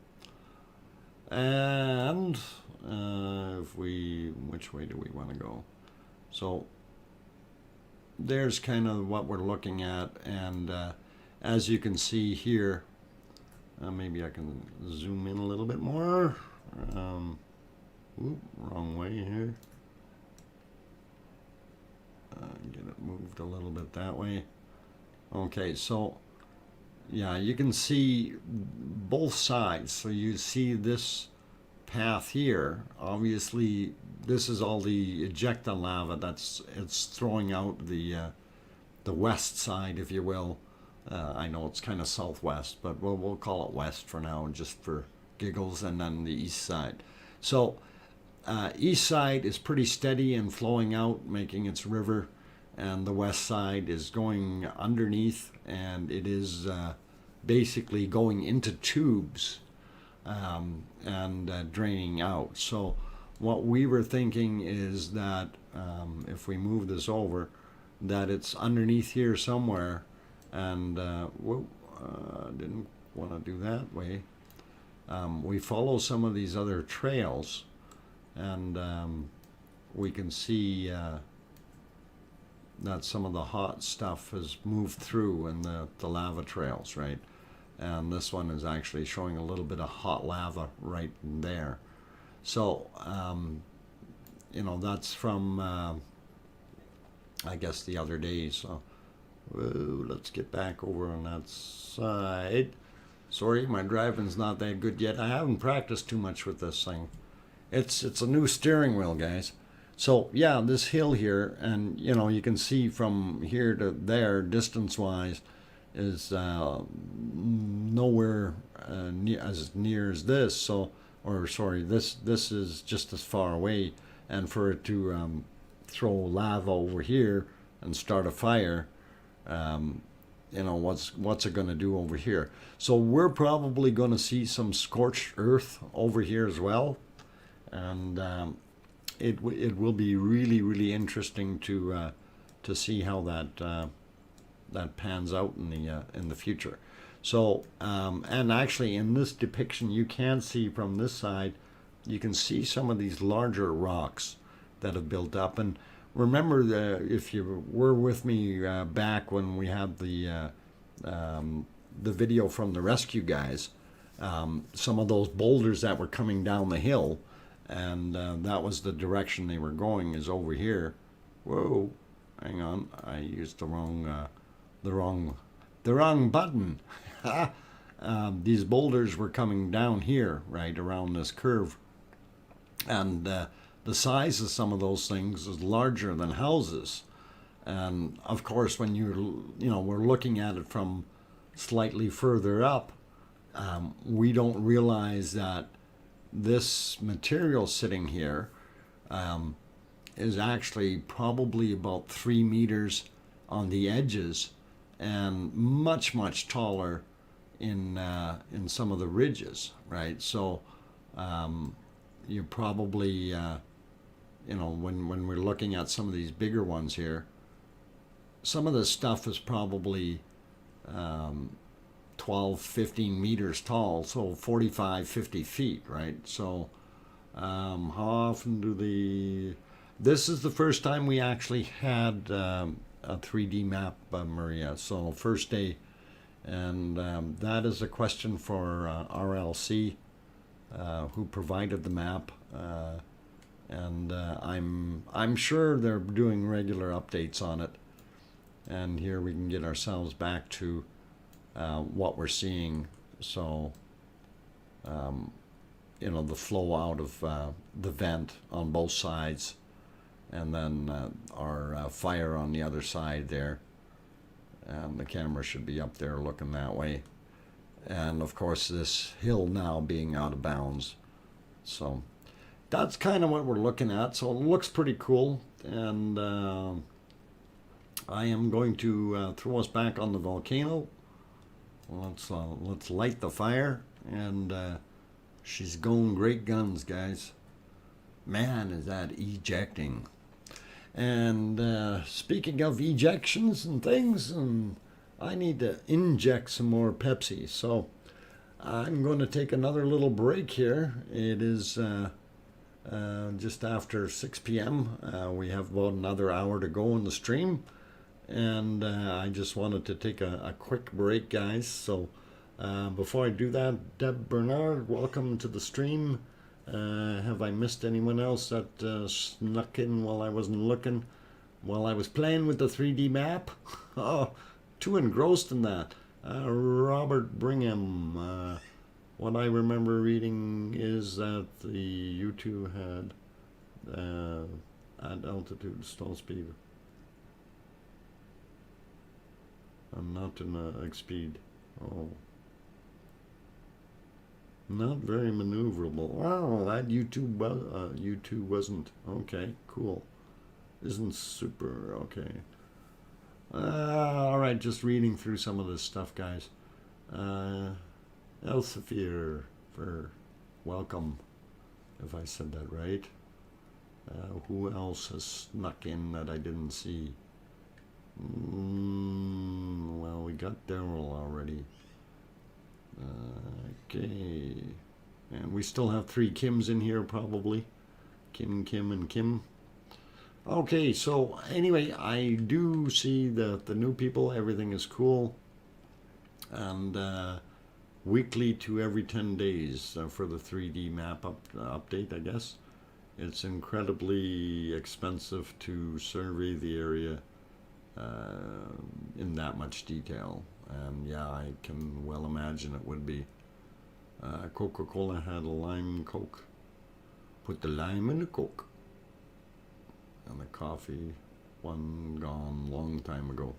And which way do we want to go? So there's kind of what we're looking at, and as you can see here, maybe I can zoom in a little bit more. Wrong way here. Get it moved a little bit that way. Okay, so yeah, you can see both sides. So you see this path here. Obviously, this is all the ejecta lava it's throwing out the west side, if you will. I know it's kind of southwest, but we'll call it west for now, just for giggles. And then the east side. So east side is pretty steady and flowing out, making its river. And the west side is going underneath, and it is basically going into tubes and draining out. So what we were thinking is that if we move this over, that it's underneath here somewhere, and didn't want to do that way. We follow some of these other trails, and we can see that some of the hot stuff has moved through in the lava trails, right? And this one is actually showing a little bit of hot lava right in there. So, you know, that's from, I guess, the other day. So, whoa, let's get back over on that side. Sorry, my driving's not that good yet. I haven't practiced too much with this thing. It's a new steering wheel, guys. So yeah, this hill here, and you know, you can see from here to there, distance-wise, is nowhere as near as this. So, or sorry, this is just as far away, and for it to throw lava over here and start a fire, you know, what's it going to do over here? So we're probably going to see some scorched earth over here as well, and it will be really interesting to see how that pans out in the future. So and actually in this depiction, you can see from this side, you can see some of these larger rocks that have built up. And remember, if you were with me back when we had the video from the rescue guys, some of those boulders that were coming down the hill, and that was the direction they were going, is over here. Whoa, hang on, I used the wrong button. These boulders were coming down here, right around this curve, and the size of some of those things is larger than houses. And of course, when we're looking at it from slightly further up, we don't realize that this material sitting here is actually probably about 3 meters on the edges, and much taller in some of the ridges, right? So you probably when we're looking at some of these bigger ones here, some of this stuff is probably 12, 15 meters tall, so 45, 50 feet, right? So how often this is the first time we actually had a 3D map, Maria, so first day, and that is a question for RLC, who provided the map, and I'm sure they're doing regular updates on it, and here we can get ourselves back to what we're seeing. So the flow out of the vent on both sides, and then our fire on the other side there, and the camera should be up there looking that way, and of course this hill now being out of bounds. So that's kind of what we're looking at. So it looks pretty cool, and I am going to throw us back on the volcano. Let's light the fire, and she's going great guns, guys. Man, is that ejecting. And speaking of ejections and things, and I need to inject some more Pepsi, so I'm going to take another little break here. It is just after 6 p.m. We have about another hour to go in the stream, and I just wanted to take a quick break, guys. So before I do that, Deb Bernard, welcome to the stream. Have I missed anyone else that snuck in while I wasn't looking? While I was playing with the 3D map? Oh, too engrossed in that. Robert Brigham. What I remember reading is that the U2 had at altitude stall speed. I'm not in X speed. Oh. Not very maneuverable. Wow, that U2 wasn't. Okay, cool. Isn't super. Okay. Alright, just reading through some of this stuff, guys. Elsevier for welcome, if I said that right. Who else has snuck in that I didn't see? Well, we got Daryl already. Okay. And we still have 3 Kims in here, probably. Kim, and Kim. Okay, so anyway, I do see that the new people, everything is cool. And weekly to every 10 days for the 3D map update, I guess. It's incredibly expensive to survey the area in that much detail. And yeah, I can well imagine it would be. Coca-Cola had a lime Coke. Put the lime in the Coke. And the coffee one gone long time ago.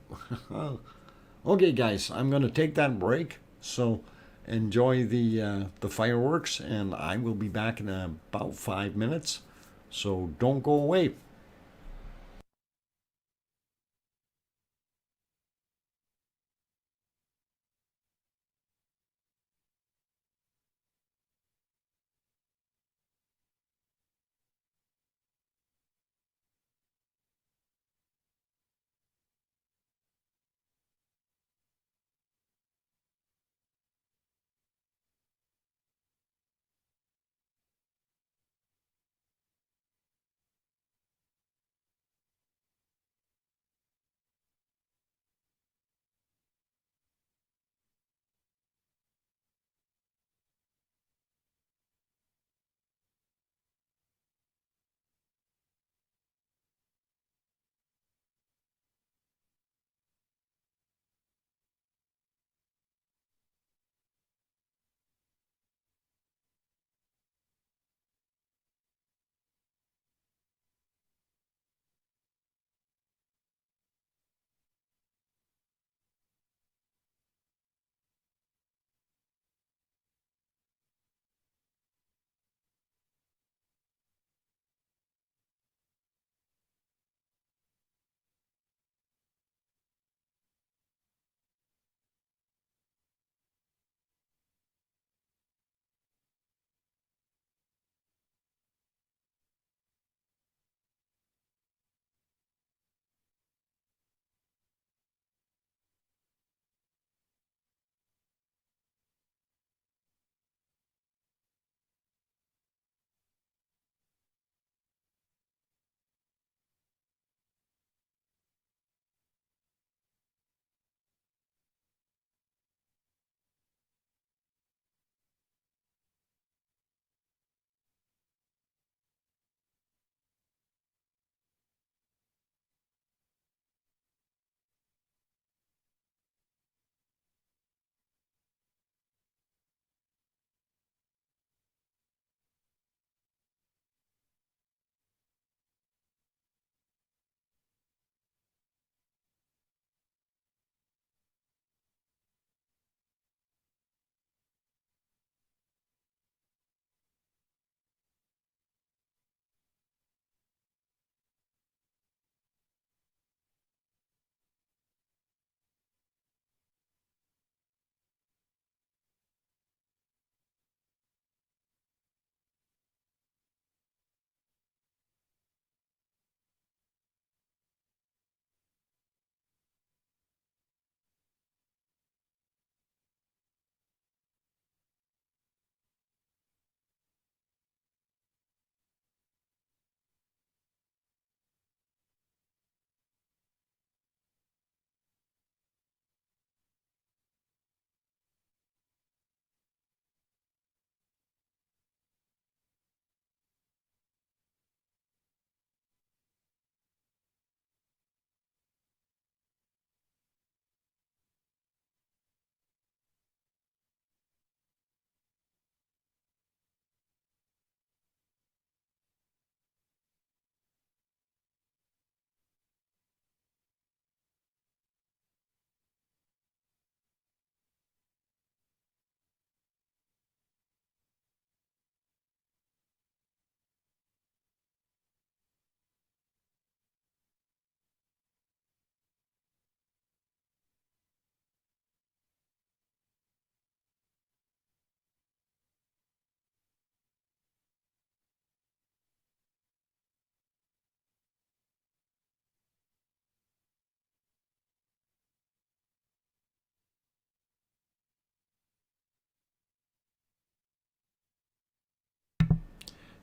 Okay, guys, I'm gonna take that break. So enjoy the fireworks, and I will be back in about 5 minutes. So don't go away.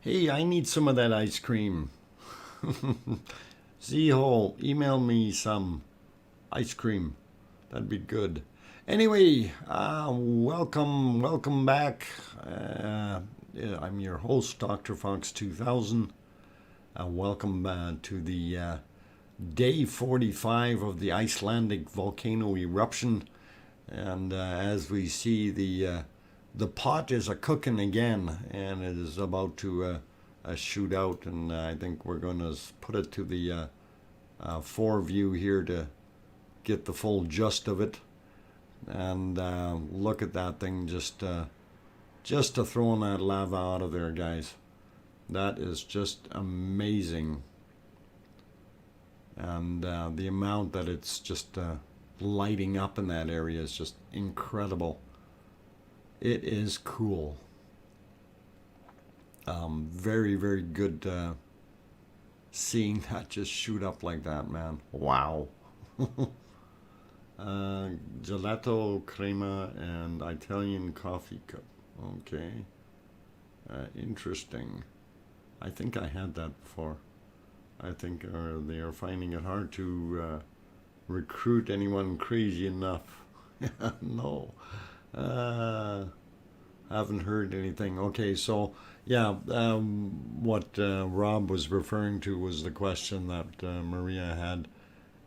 Hey, I need some of that ice cream. Z-Hole, email me some ice cream. That'd be good. Anyway, welcome back. Yeah, I'm your host, DrFox2000. Welcome to the day 45 of the Icelandic volcano eruption. And as we see, the pot is a cooking again, and it is about to shootout, and I think we're going to put it to the 4 view here to get the full gist of it. And look at that thing just to throwing that lava out of there, guys. That is just amazing. And the amount that it's just lighting up in that area is just incredible. It is cool. Very, very good seeing that just shoot up like that, man. Wow. Gelato, crema, and Italian coffee cup. Okay. Interesting. I think I had that before. I think they are finding it hard to recruit anyone crazy enough. No. Haven't heard anything. Okay, so yeah, what Rob was referring to was the question that Maria had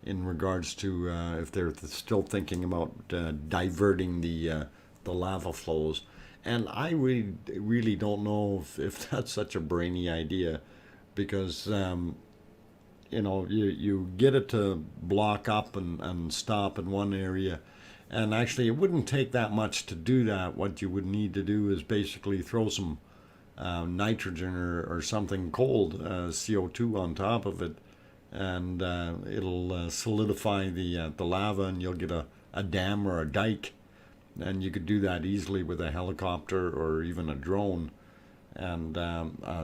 in regards to if they're still thinking about diverting the lava flows. And I really don't know if that's such a brainy idea, because you get it to block up and stop in one area, and actually it wouldn't take that much to do that. What you would need to do is basically throw some nitrogen or something cold, CO2 on top of it, and it'll solidify the lava, and you'll get a dam or a dike. And you could do that easily with a helicopter or even a drone, and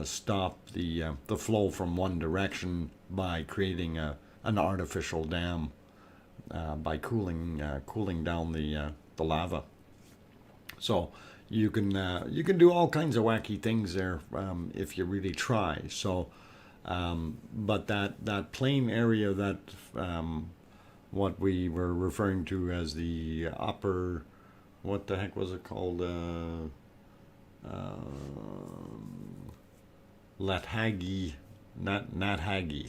stop the flow from one direction by creating an artificial dam by cooling down the lava. So you can do all kinds of wacky things there if you really try. So, but that plain area, that what we were referring to as the upper, what the heck was it called? Lathagi, Nathagi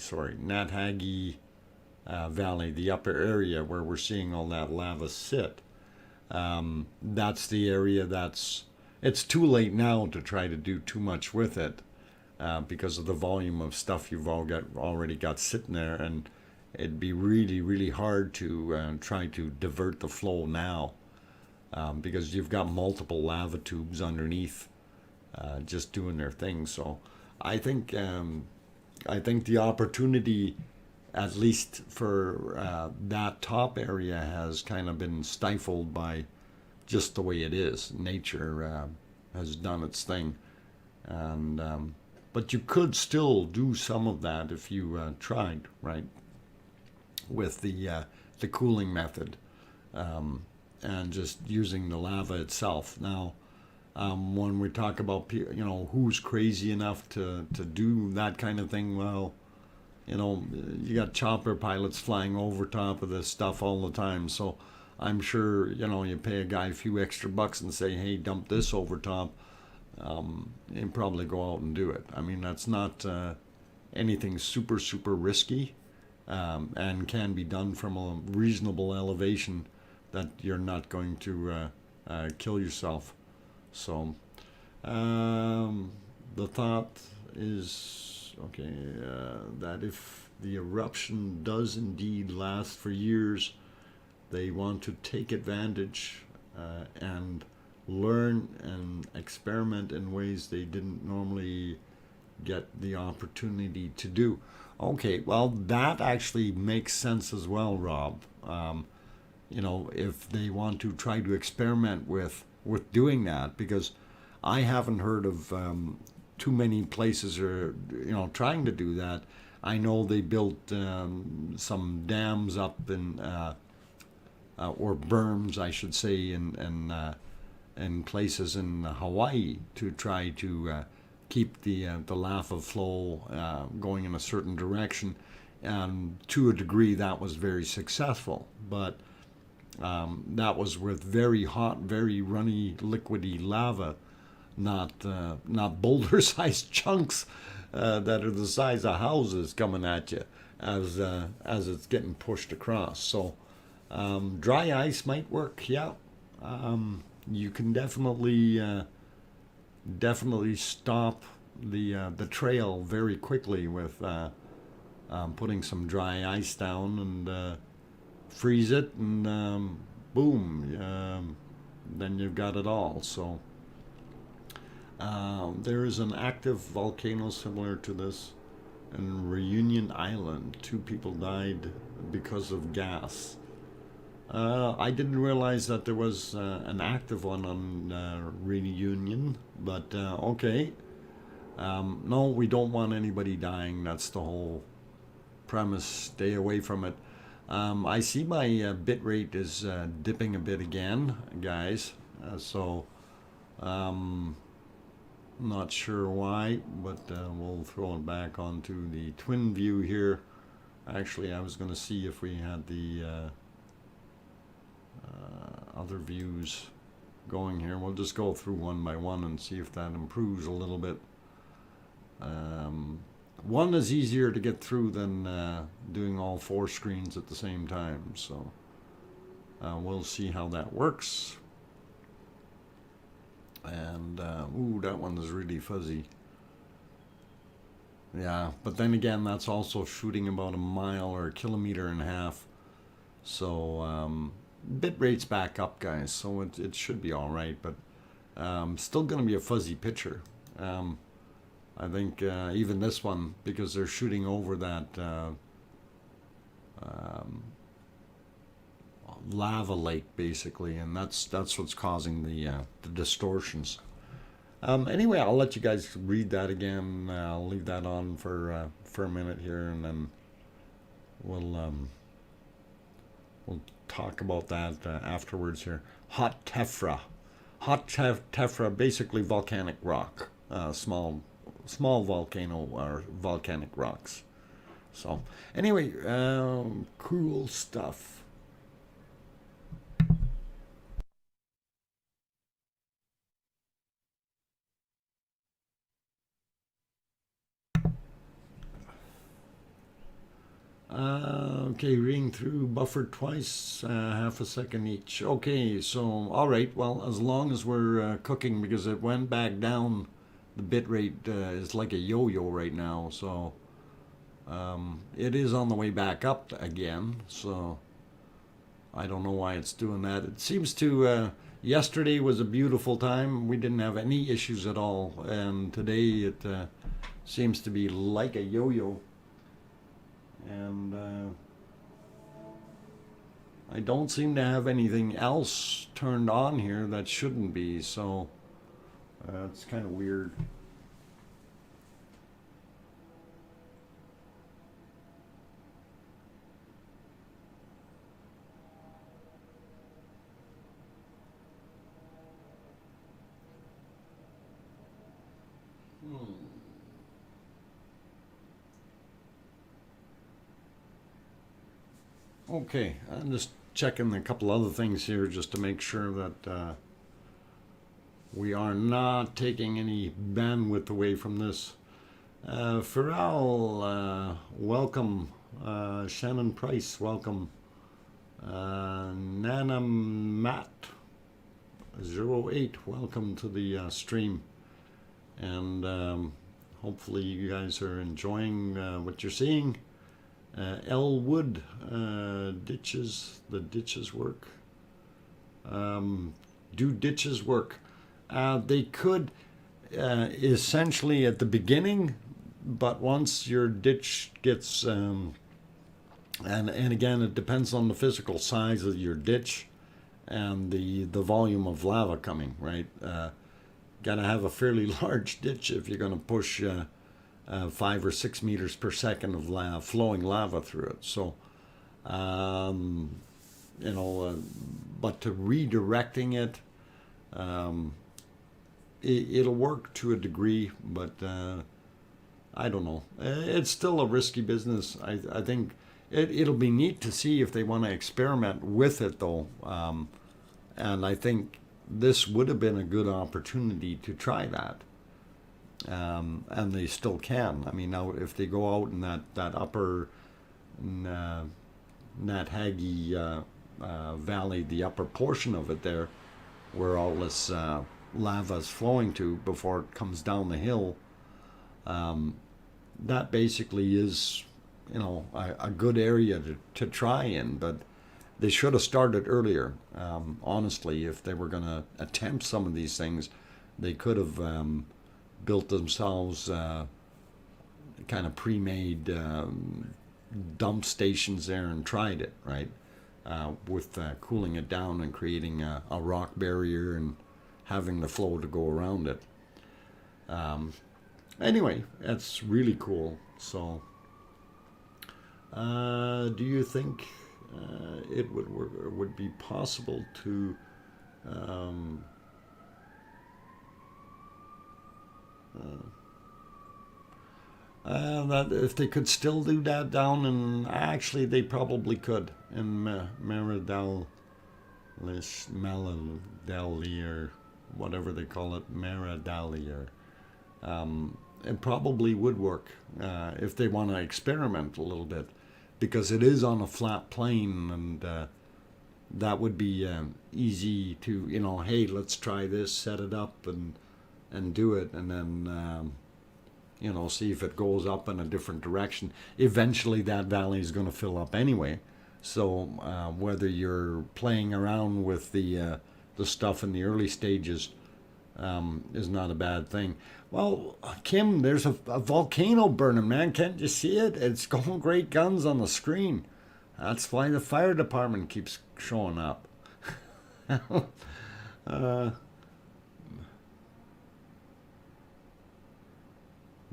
Valley, the upper area where we're seeing all that lava sit. That's the area it's too late now to try to do too much with it because of the volume of stuff you've already got sitting there, and it'd be really, really hard to try to divert the flow now. Because you've got multiple lava tubes underneath just doing their thing. So I think the opportunity, at least for that top area, has kind of been stifled by just the way it is. Nature has done its thing, and but you could still do some of that if you tried, right, with the cooling method. And just using the lava itself. Now, when we talk about who's crazy enough to do that kind of thing, well, you got chopper pilots flying over top of this stuff all the time. So I'm sure you pay a guy a few extra bucks and say, hey, dump this over top, and probably go out and do it. I mean, that's not anything super, super risky, and can be done from a reasonable elevation that you're not going to kill yourself. So the thought is, okay, that if the eruption does indeed last for years, they want to take advantage and learn and experiment in ways they didn't normally get the opportunity to do. Okay, well, that actually makes sense as well, Rob. If they want to try to experiment with doing that, because I haven't heard of too many places are trying to do that. I know they built some dams up in or berms, I should say, in places in Hawaii to try to keep the lava flow going in a certain direction, and to a degree that was very successful, but that was with very hot, very runny, liquidy lava, not boulder-sized chunks that are the size of houses coming at you as it's getting pushed across. So dry ice might work. Yeah, you can definitely stop the trail very quickly with putting some dry ice down and freeze it, and boom, then you've got it all. So there is an active volcano similar to this in Reunion Island. 2 people died because of gas. I didn't realize that there was an active one on Reunion, but okay. No, we don't want anybody dying. That's the whole premise. Stay away from it. I see my bit rate is dipping a bit again, guys. So not sure why, but we'll throw it back onto the twin view here. Actually, I was going to see if we had the other views going here. We'll just go through one by one and see if that improves a little bit. One is easier to get through than doing all 4 screens at the same time, so we'll see how that works. And ooh, that one is really fuzzy. Yeah, but then again, that's also shooting about a mile or a kilometer and a half. So bit rate's back up, guys, so it should be all right, but still going to be a fuzzy picture. I think even this one, because they're shooting over that lava lake basically, and that's what's causing the distortions. Anyway, I'll let you guys read that again. I'll leave that on for a minute here, and then we'll talk about that afterwards here. Hot tephra, basically volcanic rock, small volcano or volcanic rocks. So anyway, cool stuff. Okay, reading through, buffered twice, half a second each. Okay, so all right, well, as long as we're cooking, because it went back down, the bit rate is like a yo-yo right now, so it is on the way back up again, so I don't know why it's doing that. It seems to, yesterday was a beautiful time, we didn't have any issues at all, and today it seems to be like a yo-yo. And I don't seem to have anything else turned on here that shouldn't be, so it's kind of weird. Okay, I'm just checking a couple other things here just to make sure that we are not taking any bandwidth away from this. Pharrell, welcome. Shannon Price, welcome. Nana Matt 08, welcome to the stream. And hopefully you guys are enjoying what you're seeing. L Wood, ditches, the ditches work. Do ditches work? They could essentially at the beginning, but once your ditch gets, and again, it depends on the physical size of your ditch and the volume of lava coming, right? Got to have a fairly large ditch if you're going to push 5 or 6 meters per second of flowing lava through it. So, you know, but to redirecting it, it'll work to a degree, but I don't know. It's still a risky business. I think it'll be neat to see if they want to experiment with it, though. And I think this would have been a good opportunity to try that. And they still can. I mean, now if they go out in that upper Nathagi Valley, the upper portion of it there, where all this lava is flowing to before it comes down the hill, That basically is, a good area to try in, but they should have started earlier. Honestly, if they were going to attempt some of these things, they could have built themselves kind of pre-made dump stations there and tried it, right? With cooling it down and creating a rock barrier and having the flow to go around it. Anyway, that's really cool. So, do you think it would be possible to that if they could still do that down in, actually they probably could in Meridal, Maladali, or whatever they call it, Meridali, or it probably would work if they want to experiment a little bit, because it is on a flat plane, and that would be easy to, hey, let's try this, set it up and do it, and then see if it goes up in a different direction. Eventually that valley is going to fill up anyway, so whether you're playing around with the stuff in the early stages is not a bad thing. Well, Kim, there's a volcano burning, man. Can't you see it? It's going great guns on the screen. That's why the fire department keeps showing up.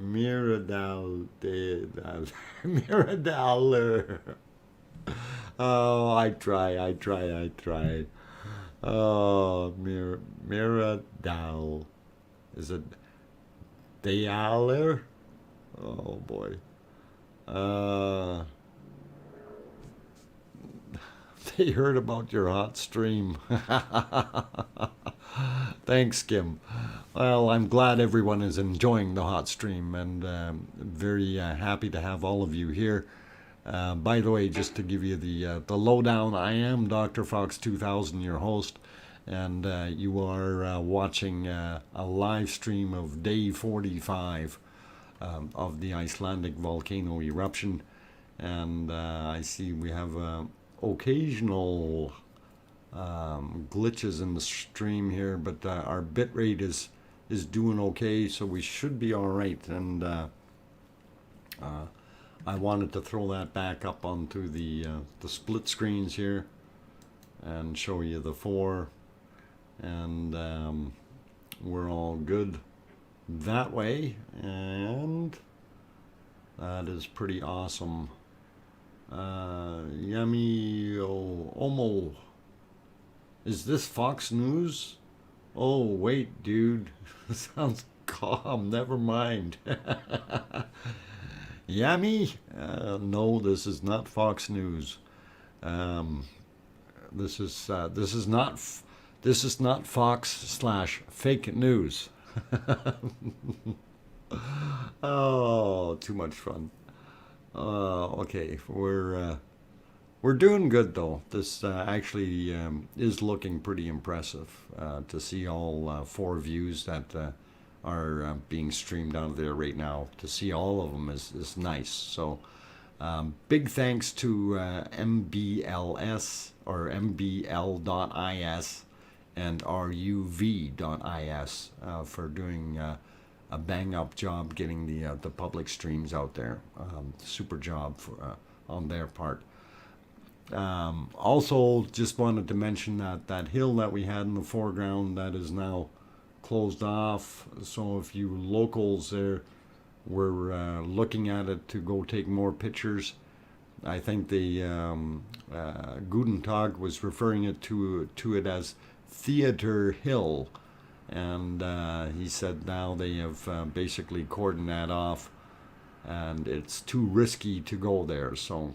Miradal, Miradaler. Oh, I try. Oh, Miradal. Is it Daler? Oh boy. They heard about your hot stream. Thanks, Kim. Well, I'm glad everyone is enjoying the hot stream, and very happy to have all of you here. By the way, just to give you the lowdown, I am DrFox2000, your host, and you are watching a live stream of day 45 of the Icelandic volcano eruption. And I see we have occasional glitches in the stream here, but our bitrate is doing okay, so we should be all right. And I wanted to throw that back up onto the split screens here and show you the four, and we're all good that way, and that is pretty awesome. Yummy Omo. Is this Fox News? Oh, wait, dude. Sounds calm. Never mind. Yummy? No, this is not Fox News. This is not Fox/fake news. Oh, too much fun. Okay, we're doing good though. This actually is looking pretty impressive to see all four views that are being streamed out of there right now. To see all of them is nice. So big thanks to MBLS or MBL.is and RUV.is for doing a bang up job getting the public streams out there. Super job for on their part. Also, just wanted to mention that hill that we had in the foreground that is now closed off. So if you locals there were looking at it to go take more pictures, I think the Guten Tag was referring it to it as Theater Hill, and he said now they have basically cordoned that off, and it's too risky to go there. So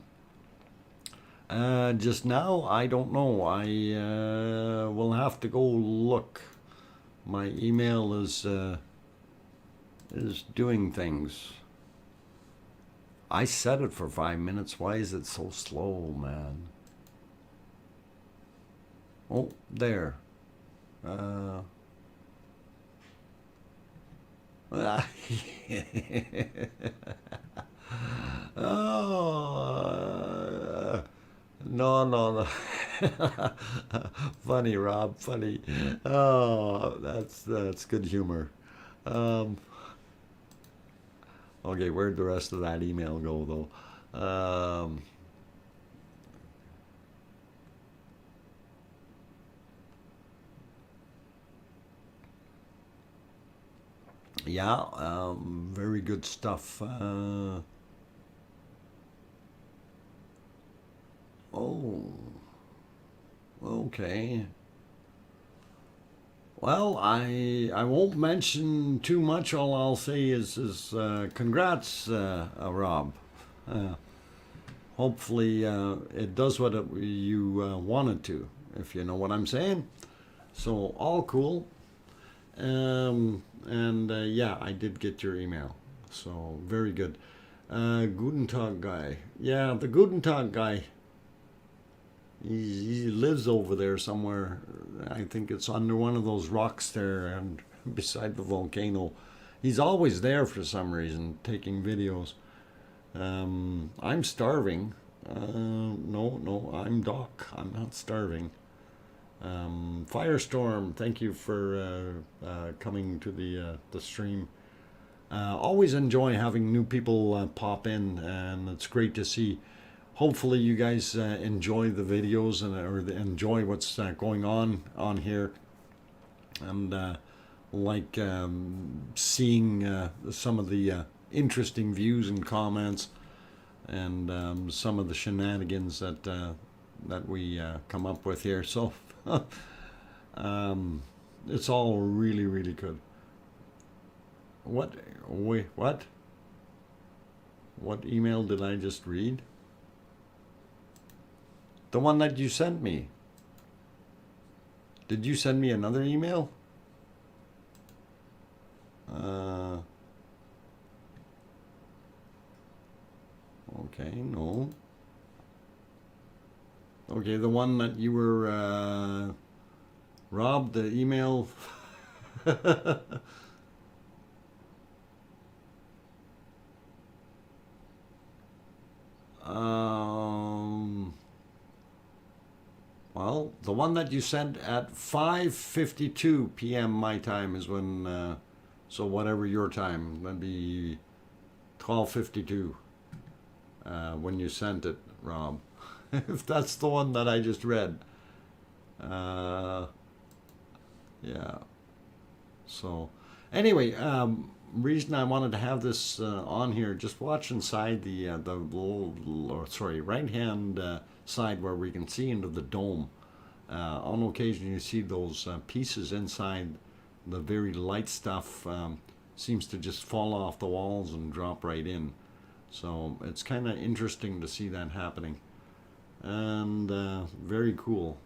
just now, I don't know. I will have to go look. My email is doing things. I set it for 5 minutes. Why is it so slow, man? Oh, there. Oh, no, no, no. Funny, Rob. Funny. Oh, that's good humor. Um, okay, where'd the rest of that email go, though? Yeah, very good stuff. Oh, okay. Well, I won't mention too much. All I'll say is congrats, Rob. Uh, Hopefully, it does what you wanted to, if you know what I'm saying. So all cool. And yeah, I did get your email. So very good. Guten Tag guy. Yeah, the Guten Tag guy. He lives over there somewhere. I think it's under one of those rocks there and beside the volcano. He's always there for some reason, taking videos. I'm starving. No, no, I'm Doc. I'm not starving. Firestorm, thank you for coming to the stream. Always enjoy having new people pop in, and it's great to see. Hopefully, you guys enjoy the videos and or enjoy what's going on here, and like seeing some of the interesting views and comments, and some of the shenanigans that we come up with here. So it's all really, really good. What? Wait, what? What email did I just read? The one that you sent me. Did you send me another email? Okay, no. Okay, the one that you were Rob, the email. Well, the one that you sent at 5:52 p.m. my time is when, so whatever your time, that'd be 12:52 when you sent it, Rob. If that's the one that I just read. Yeah. So, anyway, reason I wanted to have this on here, just watch inside the right hand side where we can see into the dome. On occasion, you see those pieces inside the very light stuff seems to just fall off the walls and drop right in. So it's kind of interesting to see that happening, and very cool.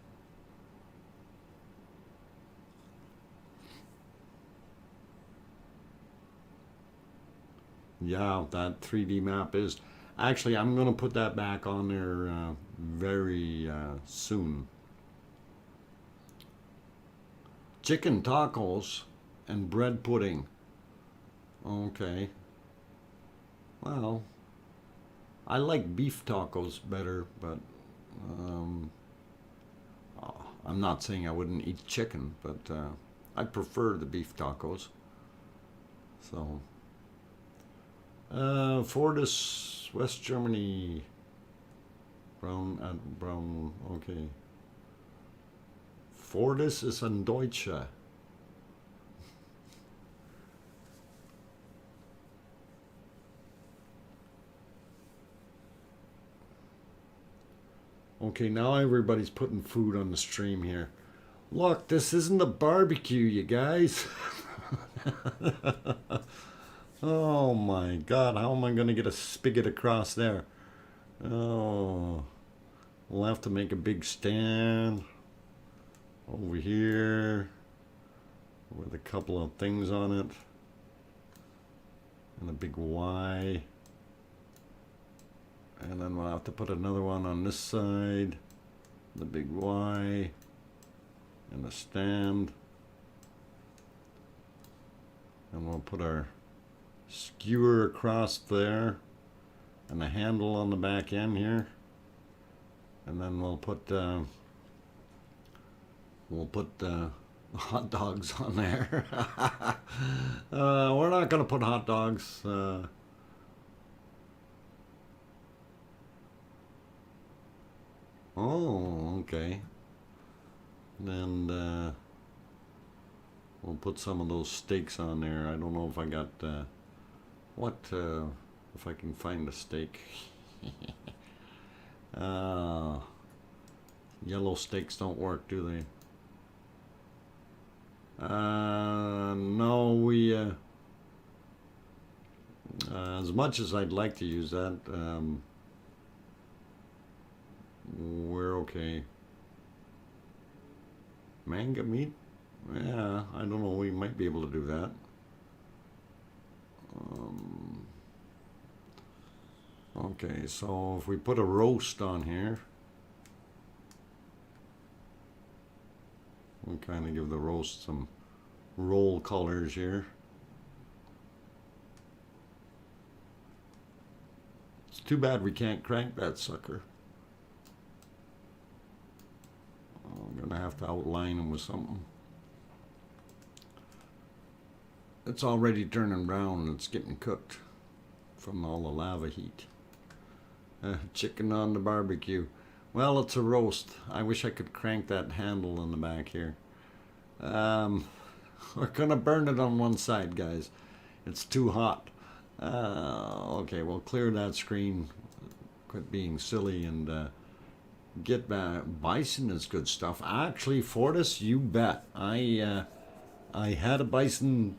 Yeah, that 3D map is. Actually, I'm going to put that back on there very soon. Chicken tacos and bread pudding. Okay. Well, I like beef tacos better, but um, I'm not saying I wouldn't eat chicken, but I prefer the beef tacos. So. Fortis, West Germany. Brown, okay. Fortis ist ein Deutscher. Okay, now everybody's putting food on the stream here. Look, this isn't a barbecue, you guys. Oh my God, how am I going to get a spigot across there? Oh, we'll have to make a big stand over here with a couple of things on it and a big Y. And then we'll have to put another one on this side, the big Y, and a stand. And we'll put our skewer across there, and a handle on the back end here, and then we'll put hot dogs on there. We're not gonna put hot dogs. Oh, okay. And we'll put some of those steaks on there. I don't know if I got if I can find a steak. Yellow steaks don't work, do they? No, we as much as I'd like to use that, we're okay. Manga meat? Yeah, I don't know. We might be able to do that. Okay, so if we put a roast on here, we'll kind of give the roast some roll colors here. It's too bad we can't crank that sucker. I'm gonna have to outline them with something. It's already turning brown and it's getting cooked from all the lava heat. Chicken on the barbecue. Well, it's a roast. I wish I could crank that handle in the back here. We're gonna burn it on one side, guys. It's too hot. Okay, we'll clear that screen. Quit being silly and get back. Bison is good stuff. Actually, Fortis, you bet. I had a bison.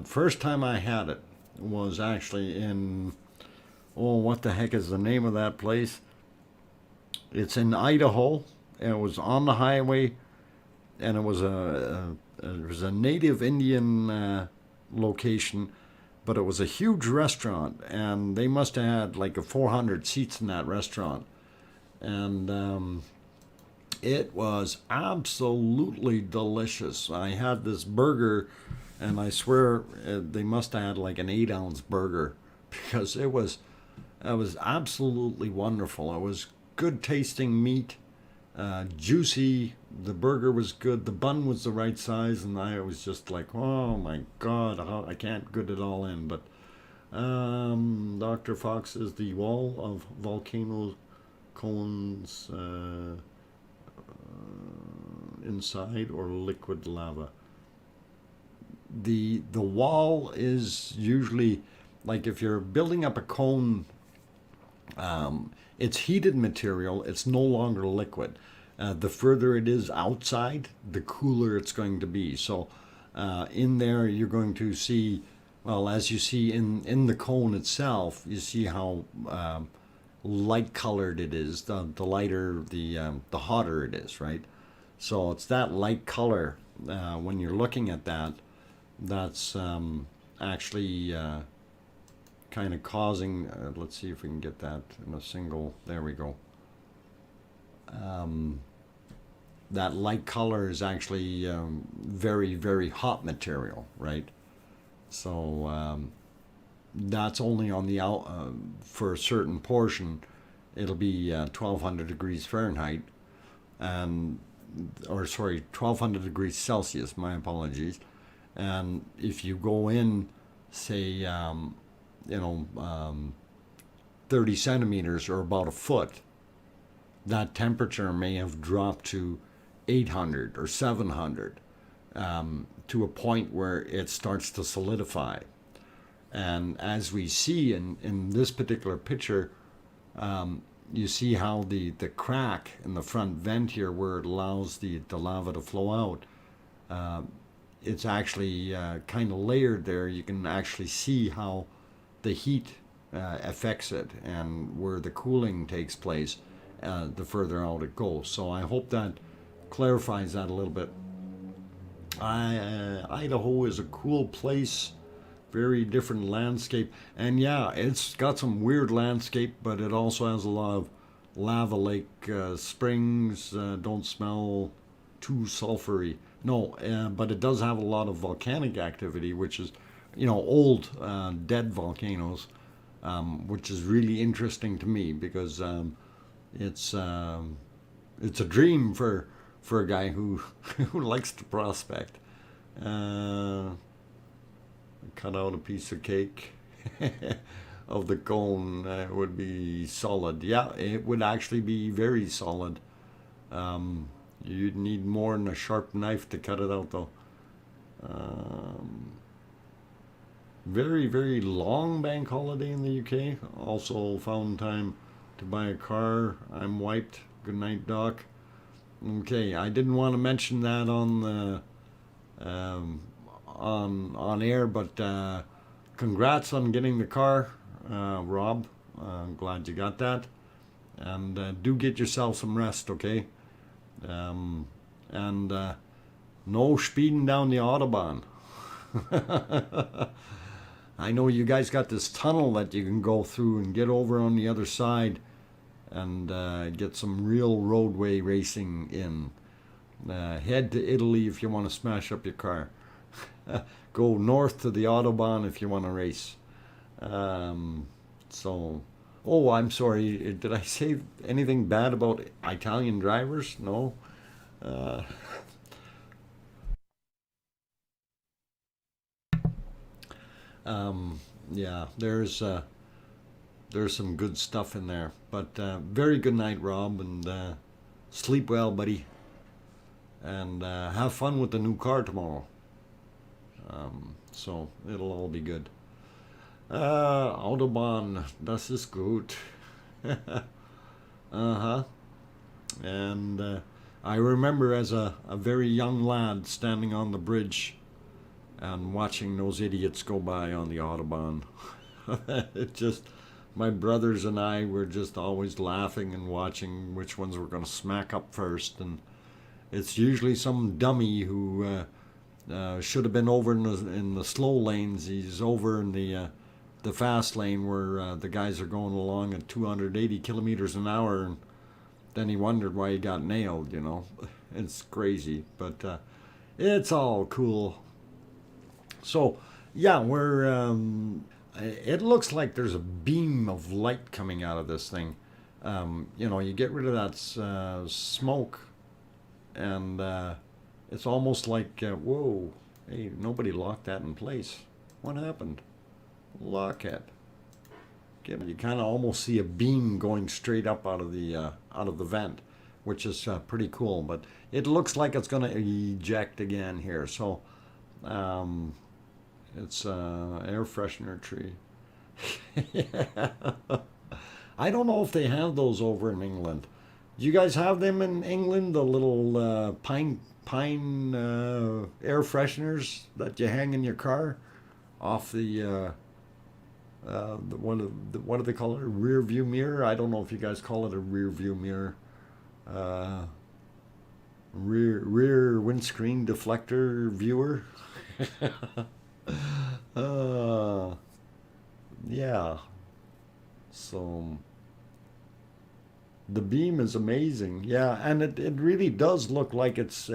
First time I had it was actually in, oh, what the heck is the name of that place? It's in Idaho. And it was on the highway, and it was a native Indian location, but it was a huge restaurant, and they must have had like 400 seats in that restaurant, and it was absolutely delicious. I had this burger, and I swear they must have had like an 8-ounce burger, because it was absolutely wonderful. It was good tasting meat, juicy. The burger was good. The bun was the right size, and I was just like, oh my God, I can't get it all in. But Dr. Fox is the wall of volcano cones inside or liquid lava. The wall is usually, like if you're building up a cone, it's heated material. It's no longer liquid. The further it is outside, the cooler it's going to be. So in there, you're going to see, well, as you see in the cone itself, you see how light colored it is. The lighter, the hotter it is, right? So it's that light color. When you're looking at that, that's actually kind of causing, let's see if we can get that in a single, there we go. That light color is actually very, very hot material, right? So that's only on the out, for a certain portion, it'll be 1200 degrees Fahrenheit, and, or sorry, 1200 degrees Celsius, my apologies. And if you go in, say, 30 centimeters or about a foot, that temperature may have dropped to 800 or 700, to a point where it starts to solidify. And as we see in this particular picture, you see how the crack in the front vent here, where it allows the lava to flow out, it's actually kind of layered there. You can actually see how the heat affects it, and where the cooling takes place the further out it goes. So I hope that clarifies that a little bit. Idaho is a cool place, very different landscape, and yeah, it's got some weird landscape, but it also has a lot of lava lake springs. Don't smell too sulfury. No, but it does have a lot of volcanic activity, which is old dead volcanoes, which is really interesting to me because it's it's a dream for a guy who who likes to prospect. Uh, Cut out a piece of cake of the cone. Would be solid. Yeah, it would actually be very solid. You'd need more than a sharp knife to cut it out, though. Um, Very, very long bank holiday in the UK. Also found time to buy a car. I'm wiped. Good night, Doc. Okay, I didn't want to mention that on the on air, but congrats on getting the car, Rob. I'm glad you got that, and do get yourself some rest, okay? And no speeding down the autobahn. I know you guys got this tunnel that you can go through and get over on the other side and get some real roadway racing in. Head to Italy if you want to smash up your car. Go north to the Autobahn if you want to race. So, oh, I'm sorry. Did I say anything bad about Italian drivers? No. Uh, um, yeah, there's some good stuff in there. But very good night, Rob, and sleep well, buddy, and have fun with the new car tomorrow. So it'll all be good. Autobahn, das ist gut. Uh-huh. And I remember as a very young lad standing on the bridge and watching those idiots go by on the Autobahn. It just, my brothers and I were just always laughing and watching which ones were going to smack up first. And it's usually some dummy who should have been over in the slow lanes. He's over in the fast lane where the guys are going along at 280 kilometers an hour, and then he wondered why he got nailed. It's crazy, but it's all cool. So yeah, it looks like there's a beam of light coming out of this thing. You get rid of that smoke, and it's almost like, whoa, hey, nobody locked that in place. What happened? Lock it. You kind of almost see a beam going straight up out of the vent, which is pretty cool. But it looks like it's going to eject again here. So um, it's air freshener tree. Yeah. I don't know if they have those over in England. Do you guys have them in England? The little pine air fresheners that you hang in your car off what do they call it? A rear view mirror? I don't know if you guys call it a rear view mirror. Uh, rear windscreen deflector viewer. uh, yeah. So the beam is amazing. Yeah, and it really does look like it's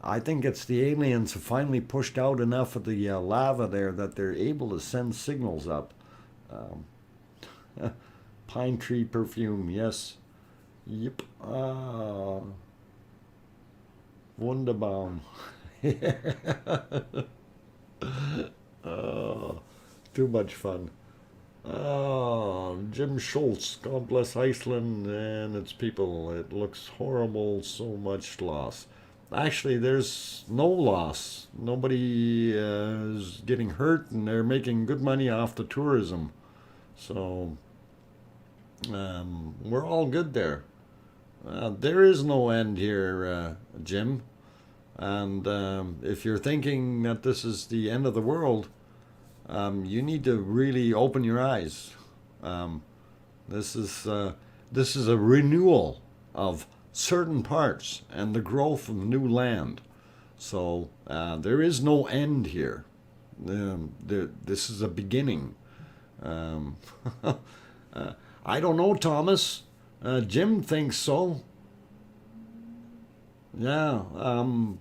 I think it's the aliens have finally pushed out enough of the lava there that they're able to send signals up. Um, Pine tree perfume, yes. Yep. Wunderbaum. Oh, too much fun. Oh, Jim Schultz, God bless Iceland and its people. It looks horrible, so much loss. Actually, there's no loss. Nobody is getting hurt, and they're making good money off the tourism. So we're all good there. There is no end here, Jim. And if you're thinking that this is the end of the world, you need to really open your eyes. Um, this is this is a renewal of certain parts and the growth of new land. So there is no end here. This is a beginning. Um, I don't know, Thomas. Jim thinks so. Yeah,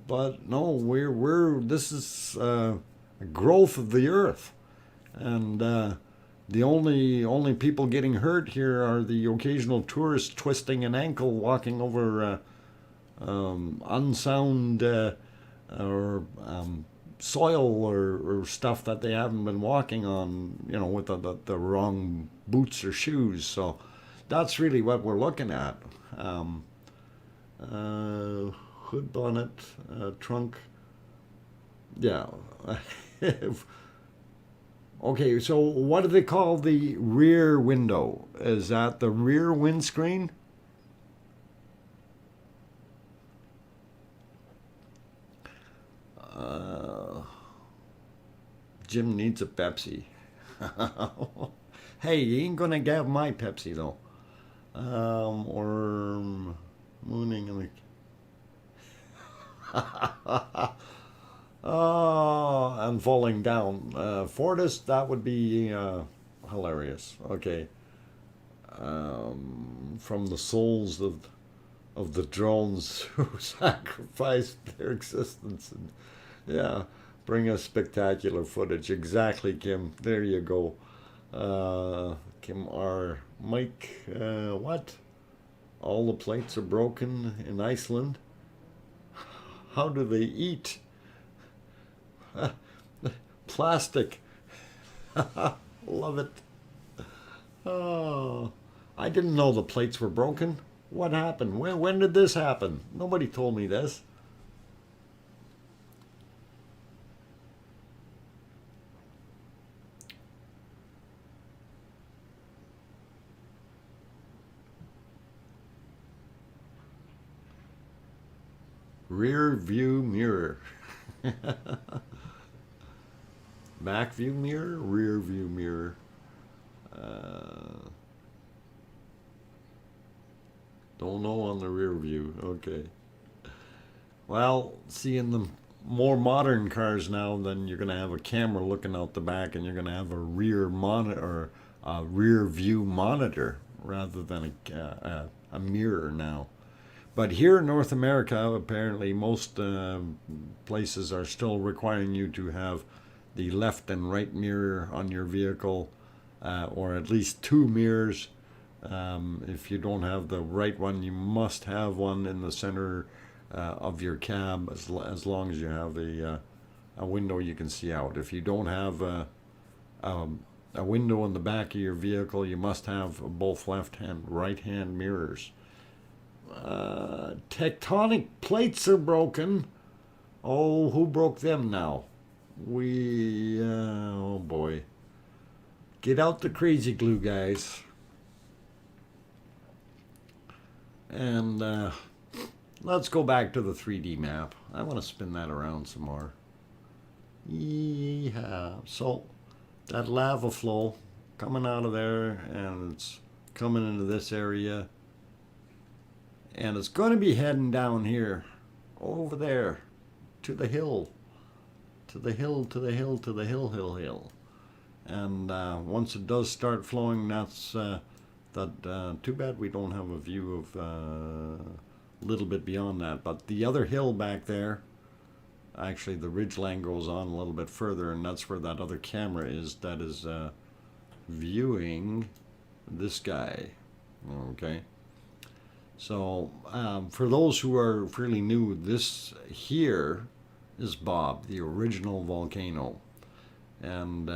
but no, we're this is growth of the earth. And the only people getting hurt here are the occasional tourist twisting an ankle walking over unsound or soil or stuff that they haven't been walking on, with the wrong boots or shoes. So that's really what we're looking at. Hood, bonnet, trunk. Yeah. Okay, so what do they call the rear window? Is that the rear windscreen? Jim needs a Pepsi. Hey, you ain't gonna get my Pepsi though. Or mooning in the. Oh, and falling down. Fortis, that would be hilarious. Okay. From the souls of the drones who sacrificed their existence. And, yeah, bring us spectacular footage. Exactly, Kim. There you go. Kim R. Mike, what? All the plates are broken in Iceland. How do they eat? Plastic. Love it. Oh, I didn't know the plates were broken. What happened? When did this happen? Nobody told me this. Rear view mirror. Back view mirror, rear view mirror. Don't know on the rear view. Okay. Well, see, in the more modern cars now, then you're going to have a camera looking out the back, and you're going to have a rear monitor, or a rear view monitor, rather than a mirror now. But here in North America, apparently most places are still requiring you to have the left and right mirror on your vehicle, or at least two mirrors. If you don't have the right one, you must have one in the center of your cab, as long as you have a window you can see out. If you don't have a window in the back of your vehicle, you must have both left and right hand mirrors. Tectonic plates are broken. Oh, who broke them now? Oh boy. Get out the crazy glue, guys. And let's go back to the 3D map. I want to spin that around some more. Yeah. So that lava flow coming out of there, and it's coming into this area. And it's going to be heading down here, over there, to the hill. To the hill, to the hill, to the hill. And once it does start flowing, that's too bad we don't have a view of a little bit beyond that. But the other hill back there, actually the ridgeline goes on a little bit further, and that's where that other camera is that is viewing this guy. Okay. So for those who are fairly new, this here is Bob, the original volcano. And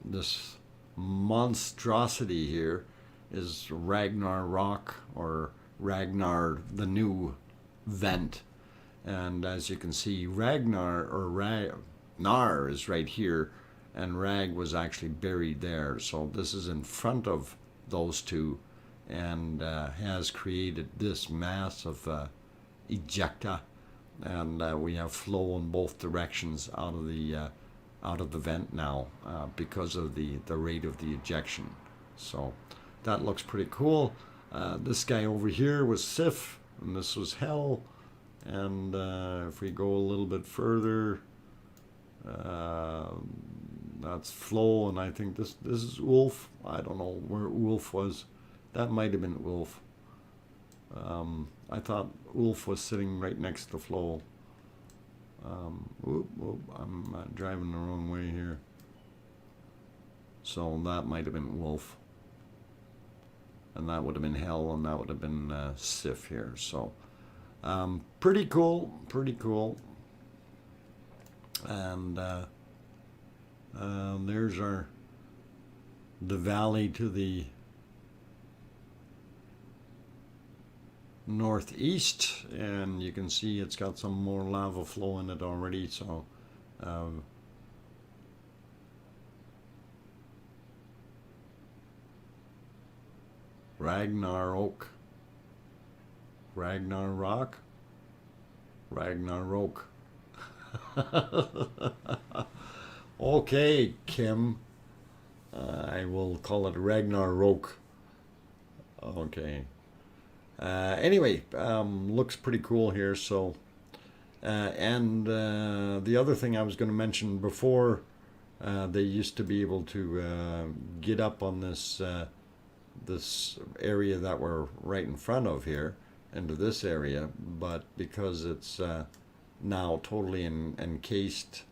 this monstrosity here is Ragnar Rock, or Ragnar the new vent. And as you can see, Ragnar is right here, and Rag was actually buried there. So this is in front of those two, and has created this mass of ejecta, and we have flow in both directions out of the vent now, because of the rate of the ejection. So that looks pretty cool. This guy over here was Sif, and this was Hell. And if we go a little bit further, that's Flow, and I think this is Wolf. I don't know where Wolf was. That might have been Wolf. I thought Wolf was sitting right next to Flow. I'm driving the wrong way here. So that might have been Wolf. And that would have been Hell, and that would have been Sif here. So pretty cool, pretty cool. And there's the valley to the northeast, and you can see it's got some more lava flow in it already. So Ragnarok, Ragnarok, Ragnarok. Okay, Kim. I will call it Ragnarok. Okay. Anyway, looks pretty cool here. So, and the other thing I was going to mention before, they used to be able to get up on this this area that we're right in front of here, into this area, but because it's now totally encased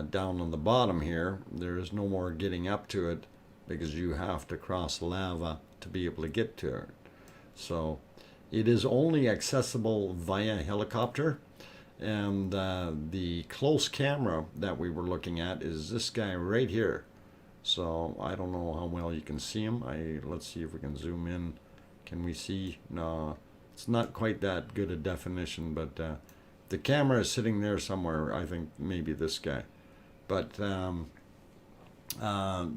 down on the bottom here, there is no more getting up to it because you have to cross lava to be able to get to it. So it is only accessible via helicopter, and the close camera that we were looking at is this guy right here. So I don't know how well you can see him. Let's see if we can zoom in. Can we see? No, it's not quite that good a definition, but the camera is sitting there somewhere. I think maybe this guy. But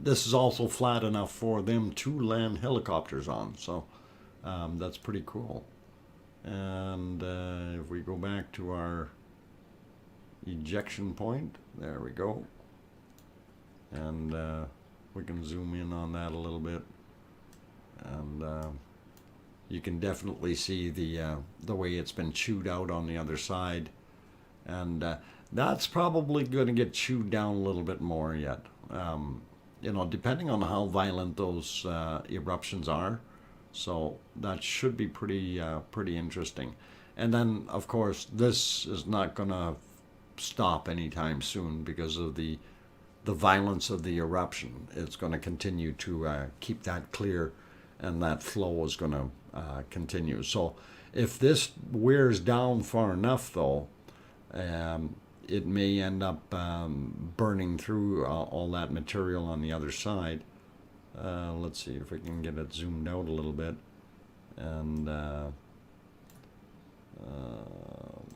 this is also flat enough for them to land helicopters on. So that's pretty cool. And if we go back to our ejection point, there we go. And we can zoom in on that a little bit, and you can definitely see the way it's been chewed out on the other side, and that's probably going to get chewed down a little bit more yet. You know, depending on how violent those eruptions are. So that should be pretty interesting. And then, of course, this is not going to stop anytime soon because of the violence of the eruption. It's going to continue to keep that clear, and that flow is going to continue. So if this wears down far enough, though, it may end up burning through all that material on the other side. Let's see if we can get it zoomed out a little bit, and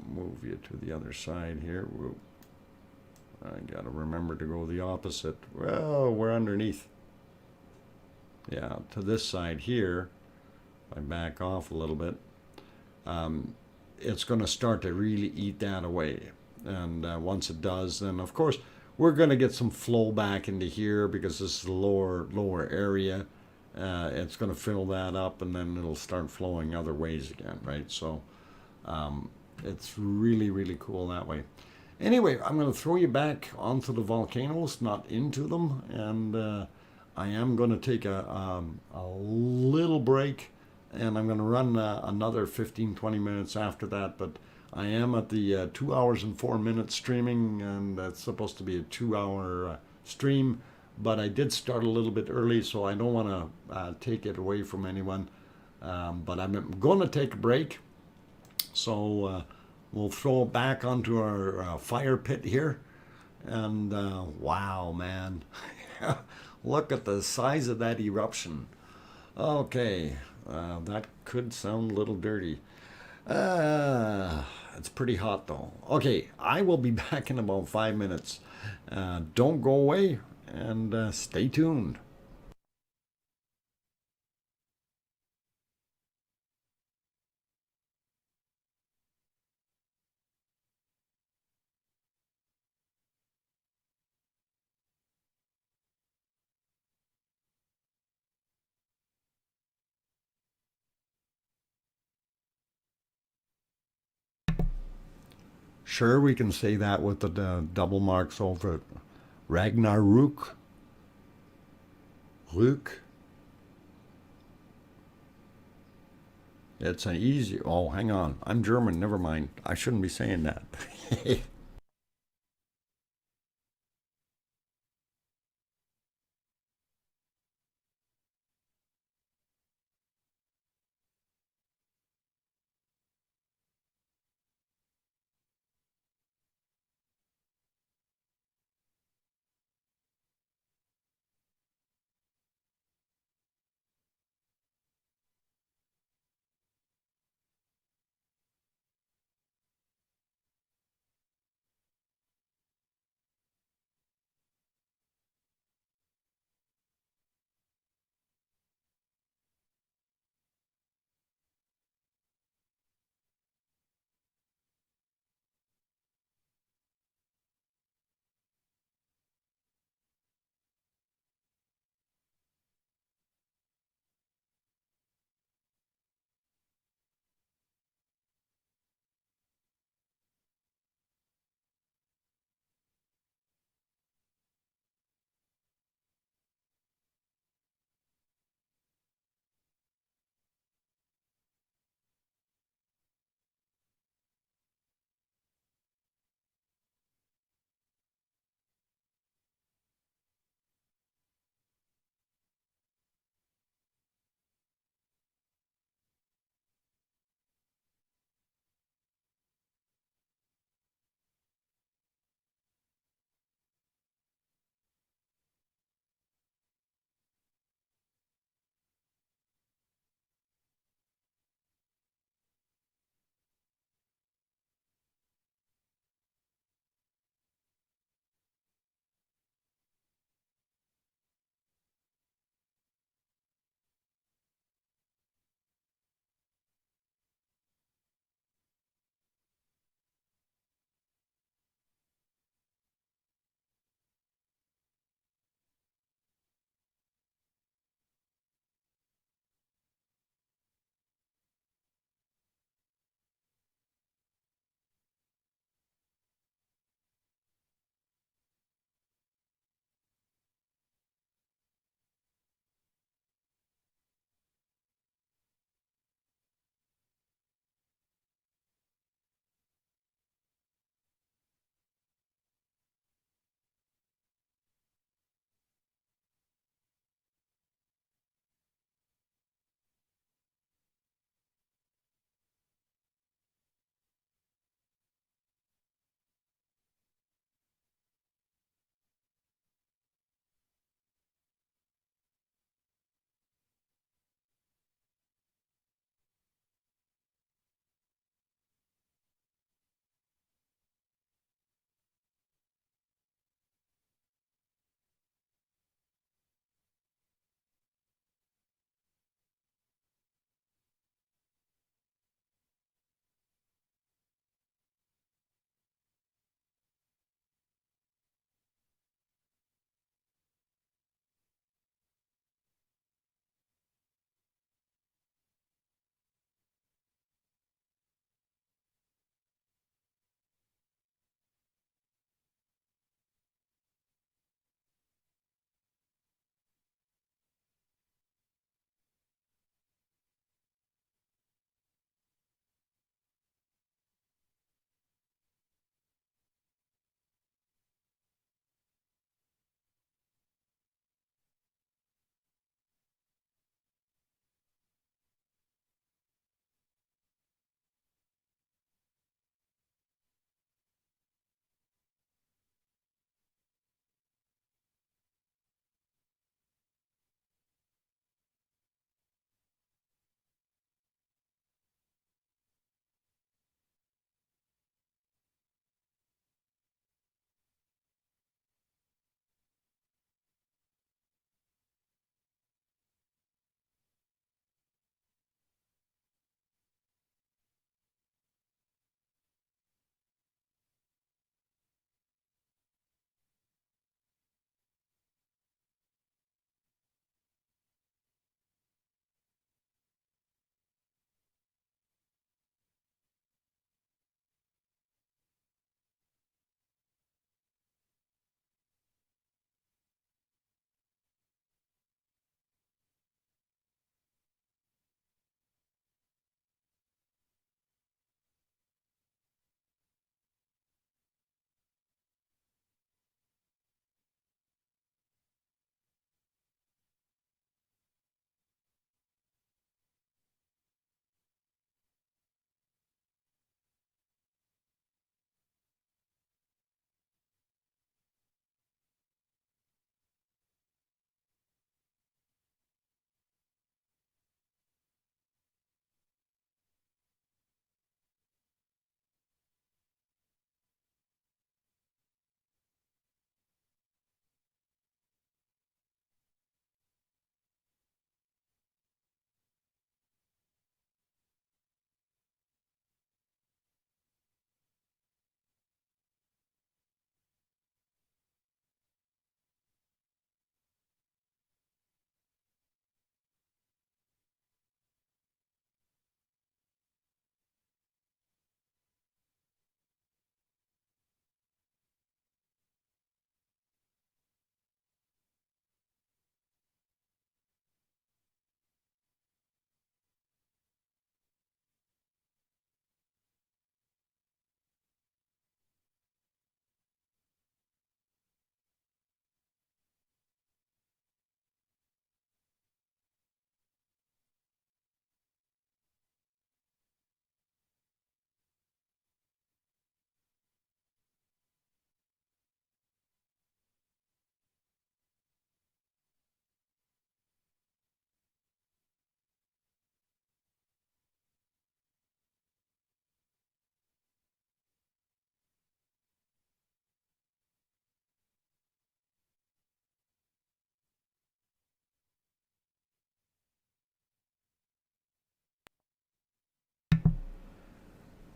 move you to the other side here. I gotta remember to go the opposite. Well, we're underneath. Yeah, to this side here. If I back off a little bit, it's going to start to really eat that away. And once it does, then of course we're going to get some flow back into here because this is the lower area. It's going to fill that up, and then it'll start flowing other ways again, right? So it's really cool that way. Anyway, I'm going to throw you back onto the volcanoes, not into them, and I am going to take a little break, and I'm going to run another 15-20 minutes after that, but I am at the 2 hours and 4 minutes streaming, and that's supposed to be a 2-hour stream, but I did start a little bit early, so I don't want to take it away from anyone, but I'm going to take a break, so we'll throw it back onto our fire pit here, and wow, man, look at the size of that eruption. Okay, that could sound a little dirty. It's pretty hot though. Okay, I will be back in about 5 minutes. Don't go away, and stay tuned. Sure, we can say that with the double marks over it. Ragnarok. Rook. It's an easy. Oh, hang on. I'm German. Never mind. I shouldn't be saying that.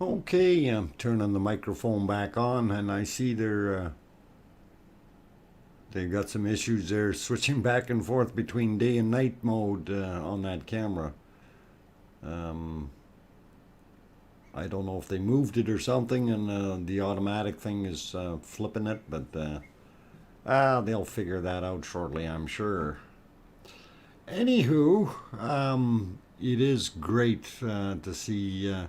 Okay, I'm turning the microphone back on, and I see they've got some issues there switching back and forth between day and night mode on that camera. I don't know if they moved it or something, and the automatic thing is flipping it, but they'll figure that out shortly, I'm sure. Anywho, it is great to see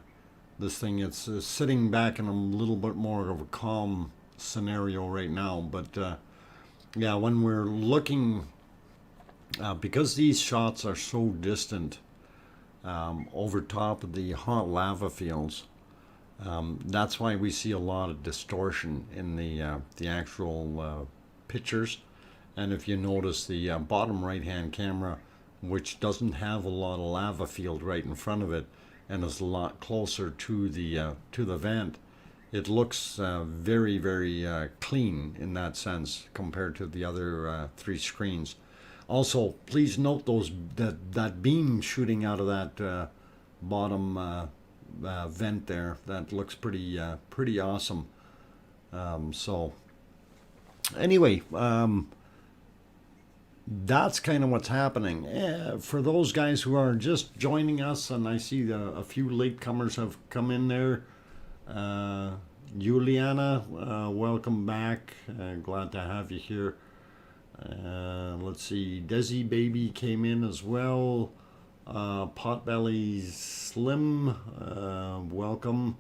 this thing. It's sitting back in a little bit more of a calm scenario right now, but yeah, when we're looking, because these shots are so distant over top of the hot lava fields, that's why we see a lot of distortion in the actual pictures. And if you notice the bottom right hand camera, which doesn't have a lot of lava field right in front of it and is a lot closer to the vent, it looks very, very clean in that sense compared to the other three screens. Also, please note that beam shooting out of that bottom vent there. That looks pretty awesome. So anyway, that's kind of what's happening. For those guys who are just joining us, and I see a few latecomers have come in there. Juliana, welcome back. Glad to have you here. Let's see, Desi Baby came in as well. Potbelly Slim, welcome.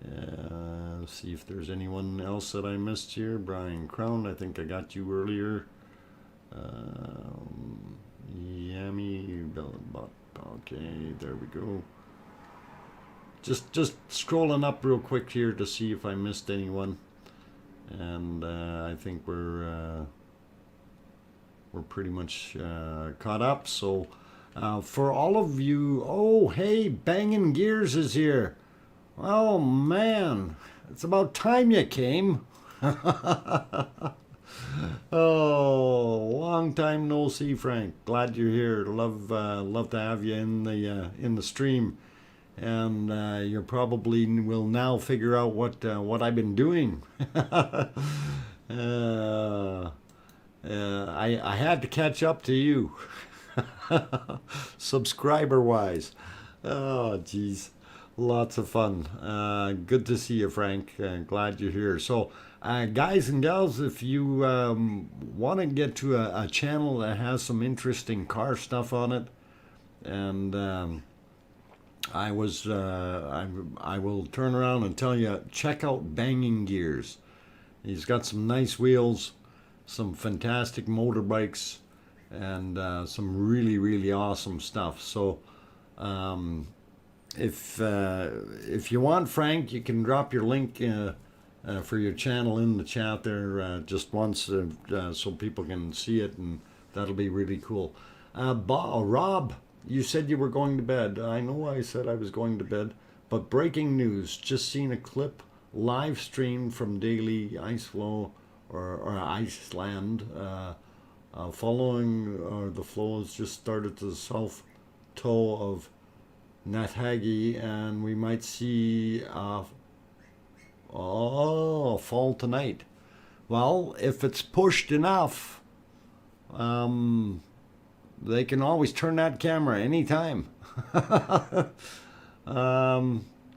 Let's see if there's anyone else that I missed here. Brian Crown, I think I got you earlier. Yummy, okay, there we go. Just scrolling up real quick here to see if I missed anyone, and I think we're pretty much caught up. So for all of you, oh hey, Banging Gears is here. Oh man, it's about time you came. Oh, long time no see, Frank. Glad you're here. Love to have you in the stream, and you probably will now figure out what I've been doing. I had to catch up to you, subscriber wise. Oh, geez, lots of fun. Good to see you, Frank. Glad you're here. So. Guys and gals, if you want to get to a channel that has some interesting car stuff on it, and I will turn around and tell you, check out Banging Gears. He's got some nice wheels, some fantastic motorbikes, and some really, really awesome stuff. So if you want, Frank, you can drop your link for your channel in the chat there just once so people can see it, and that'll be really cool. Rob, you said you were going to bed. I know I said I was going to bed, but breaking news, just seen a clip live streamed from daily ice flow or Iceland following the flows just started to the south toe of Nathagi, and we might see fall tonight. Well, if it's pushed enough, they can always turn that camera anytime.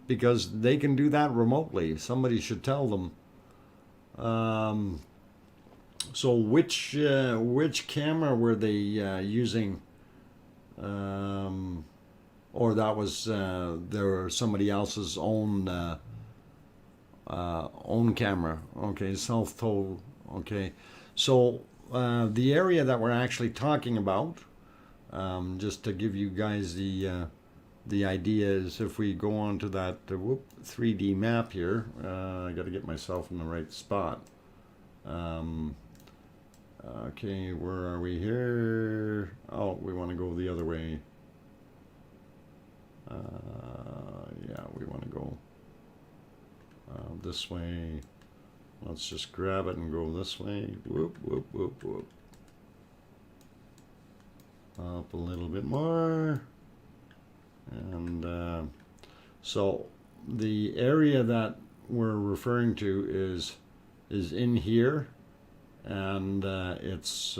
Because they can do that remotely. Somebody should tell them. So which camera were they using? Or that was somebody else's own camera. Okay, South Toe. Okay, so the area that we're actually talking about, just to give you guys the idea, is if we go on to that 3D map here. I got to get myself in the right spot. Okay, where are we here? Oh, we want to go the other way. Yeah, we want to go this way. Let's just grab it and go this way. Whoop, whoop, whoop, whoop. Up a little bit more. And so the area that we're referring to is in here, and it's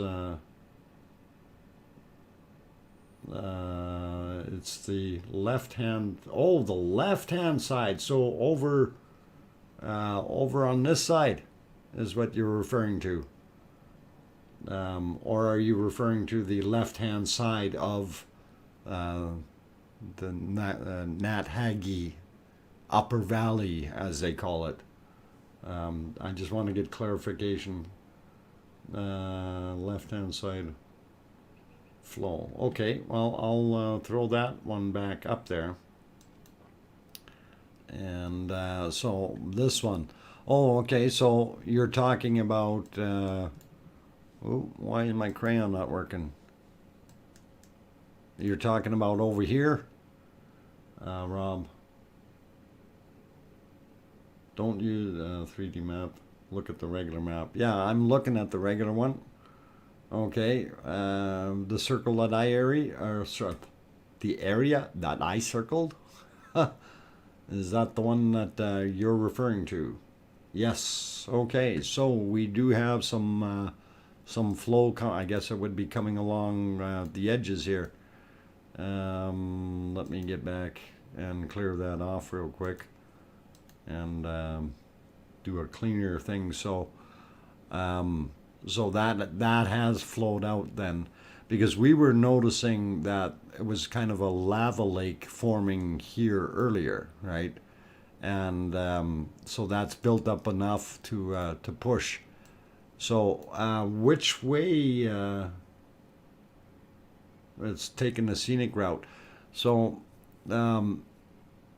the left hand. Oh, the left hand side. So over on this side is what you're referring to. Or are you referring to the left hand side of the Nat Hagi Upper Valley, as they call it? I just want to get clarification. Left hand side flow. Okay, well, I'll throw that one back up there. And so this one. Oh, okay, so you're talking about... oh, why is my crayon not working? You're talking about over here? Rob. Don't use 3D map. Look at the regular map. Yeah, I'm looking at the regular one. Okay, the circle that I the area that I circled, is that the one that you're referring to? Yes. Okay, so we do have some flow. I guess it would be coming along the edges here. Let me get back and clear that off real quick, and do a cleaner thing. So. So that has flowed out then, because we were noticing that it was kind of a lava lake forming here earlier, right? And so that's built up enough to push. So which way? It's taking the scenic route. So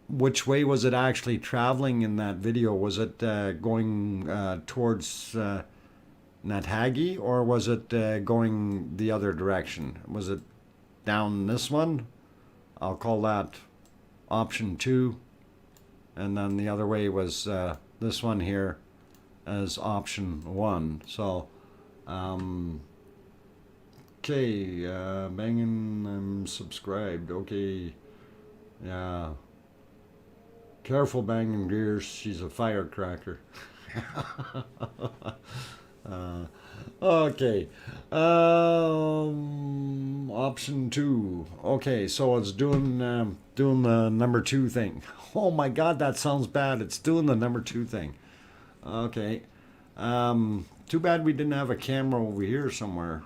which way was it actually traveling in that video? Was it going towards Nat Hagi, or was it going the other direction? Was it down this one? I'll call that option 2. And then the other way was this one here as option 1. So, okay, banging, I'm subscribed. Okay, yeah. Careful banging gears, she's a firecracker. Okay, option 2. Okay, so it's doing the number 2 thing. Oh my God, that sounds bad. It's doing the number 2 thing. Okay, too bad we didn't have a camera over here somewhere.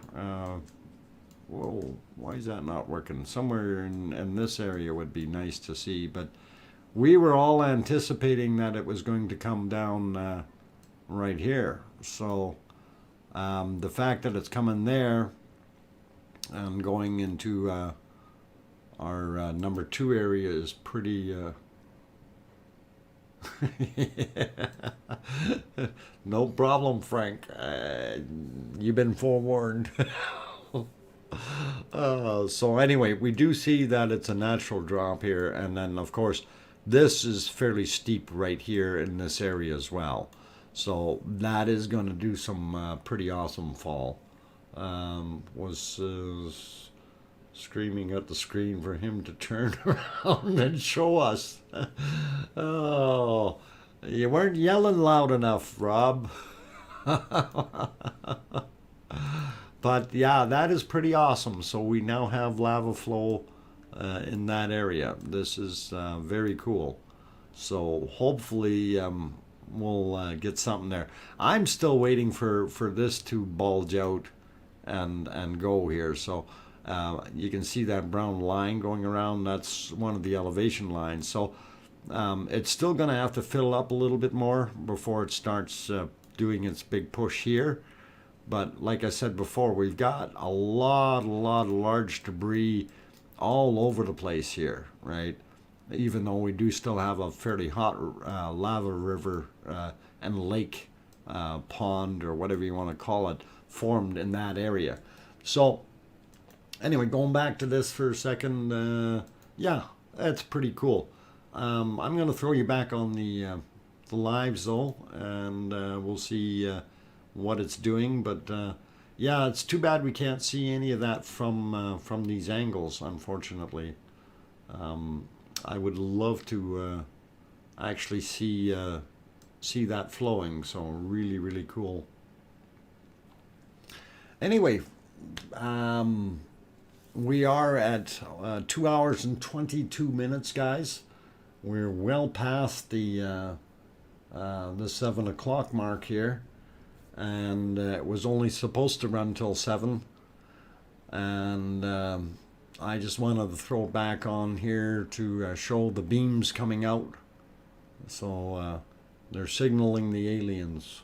Whoa, why is that not working? Somewhere in this area would be nice to see, but we were all anticipating that it was going to come down right here. So the fact that it's coming there and going into our number 2 area is pretty no problem, Frank. You've been forewarned. So anyway, we do see that it's a natural drop here, and then of course this is fairly steep right here in this area as well. So that is going to do some pretty awesome fall. Was screaming at the screen for him to turn around and show us. Oh, you weren't yelling loud enough, Rob. But yeah, that is pretty awesome. So we now have lava flow in that area. This is very cool. So hopefully we'll get something there. I'm still waiting for this to bulge out and go here. So you can see that brown line going around. That's one of the elevation lines. So it's still going to have to fill up a little bit more before it starts doing its big push here. But like I said before, we've got a lot of large debris all over the place here, right? Even though we do still have a fairly hot lava river and lake pond, or whatever you want to call it, formed in that area. So anyway, going back to this for a second, yeah, that's pretty cool. I'm going to throw you back on the lives though, and we'll see what it's doing. But yeah, it's too bad we can't see any of that from these angles, unfortunately. I would love to actually see that flowing. So really, really cool. Anyway, we are at 2 hours and 22 minutes, guys. We're well past the 7 o'clock mark here, and it was only supposed to run till 7. And I just wanted to throw back on here to show the beams coming out. So they're signaling the aliens.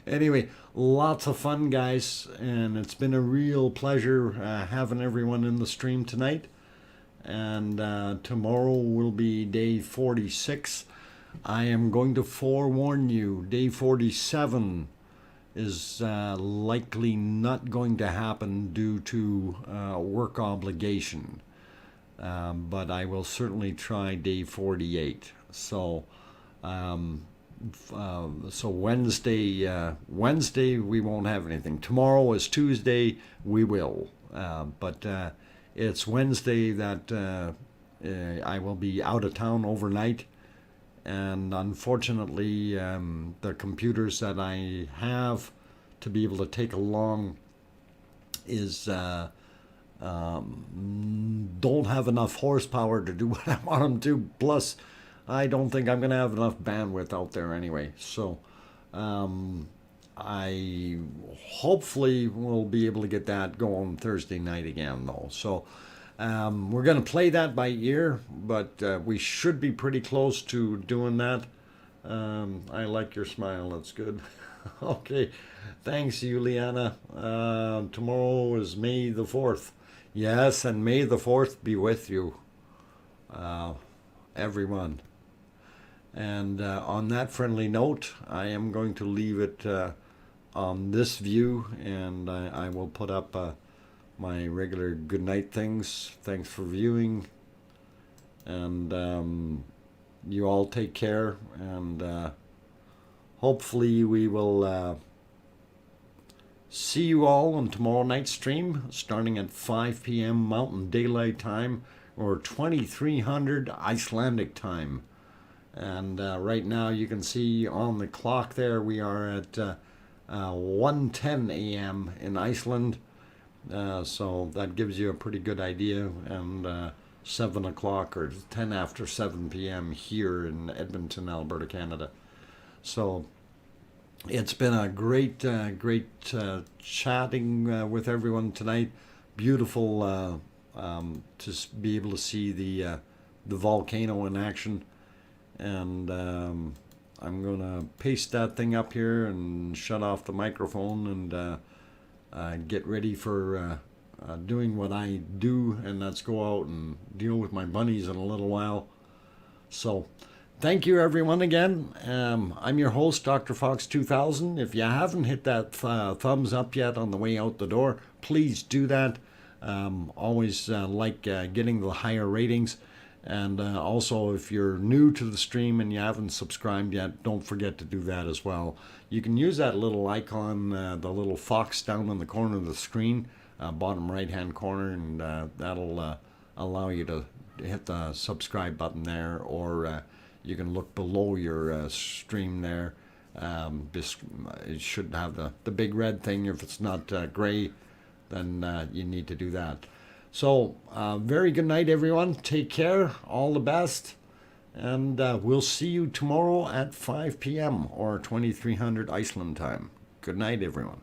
Anyway, lots of fun, guys, and it's been a real pleasure having everyone in the stream tonight. And tomorrow will be day 46. I am going to forewarn you, day 47 is likely not going to happen due to work obligation. But I will certainly try day 48. So Wednesday we won't have anything. Tomorrow is Tuesday, we will. But it's Wednesday that I will be out of town overnight. And unfortunately, the computers that I have to be able to take along is don't have enough horsepower to do what I want them to. Plus, I don't think I'm going to have enough bandwidth out there anyway. So I hopefully will be able to get that going Thursday night again, though. So we're going to play that by ear, but we should be pretty close to doing that. I like your smile. That's good. Okay. Thanks, Juliana. Tomorrow is May the 4th. Yes, and May the 4th be with you, everyone. And on that friendly note, I am going to leave it on this view, and I will put up my regular good night things. Thanks for viewing, and you all take care, and hopefully we will see you all on tomorrow night's stream, starting at 5 p.m. Mountain Daylight Time, or 2300 Icelandic Time. And right now you can see on the clock there we are at 1:10 a.m. in Iceland. So that gives you a pretty good idea. And 7 o'clock or 10 after 7 p.m. here in Edmonton, Alberta, Canada. So it's been a great chatting with everyone tonight. Beautiful to be able to see the volcano in action. And I'm going to paste that thing up here and shut off the microphone and get ready for doing what I do, and that's go out and deal with my bunnies in a little while. So thank you, everyone, again. I'm your host, DrFox2000. If you haven't hit that thumbs up yet on the way out the door, please do that. Always like getting the higher ratings. And also, if you're new to the stream and you haven't subscribed yet, don't forget to do that as well. You can use that little icon, the little fox down in the corner of the screen, bottom right-hand corner, and that'll allow you to hit the subscribe button there, or you can look below your stream there. It should have the big red thing. If it's not gray, then you need to do that. So, very good night, everyone. Take care. All the best. And we'll see you tomorrow at 5 p.m. or 2300 Iceland time. Good night, everyone.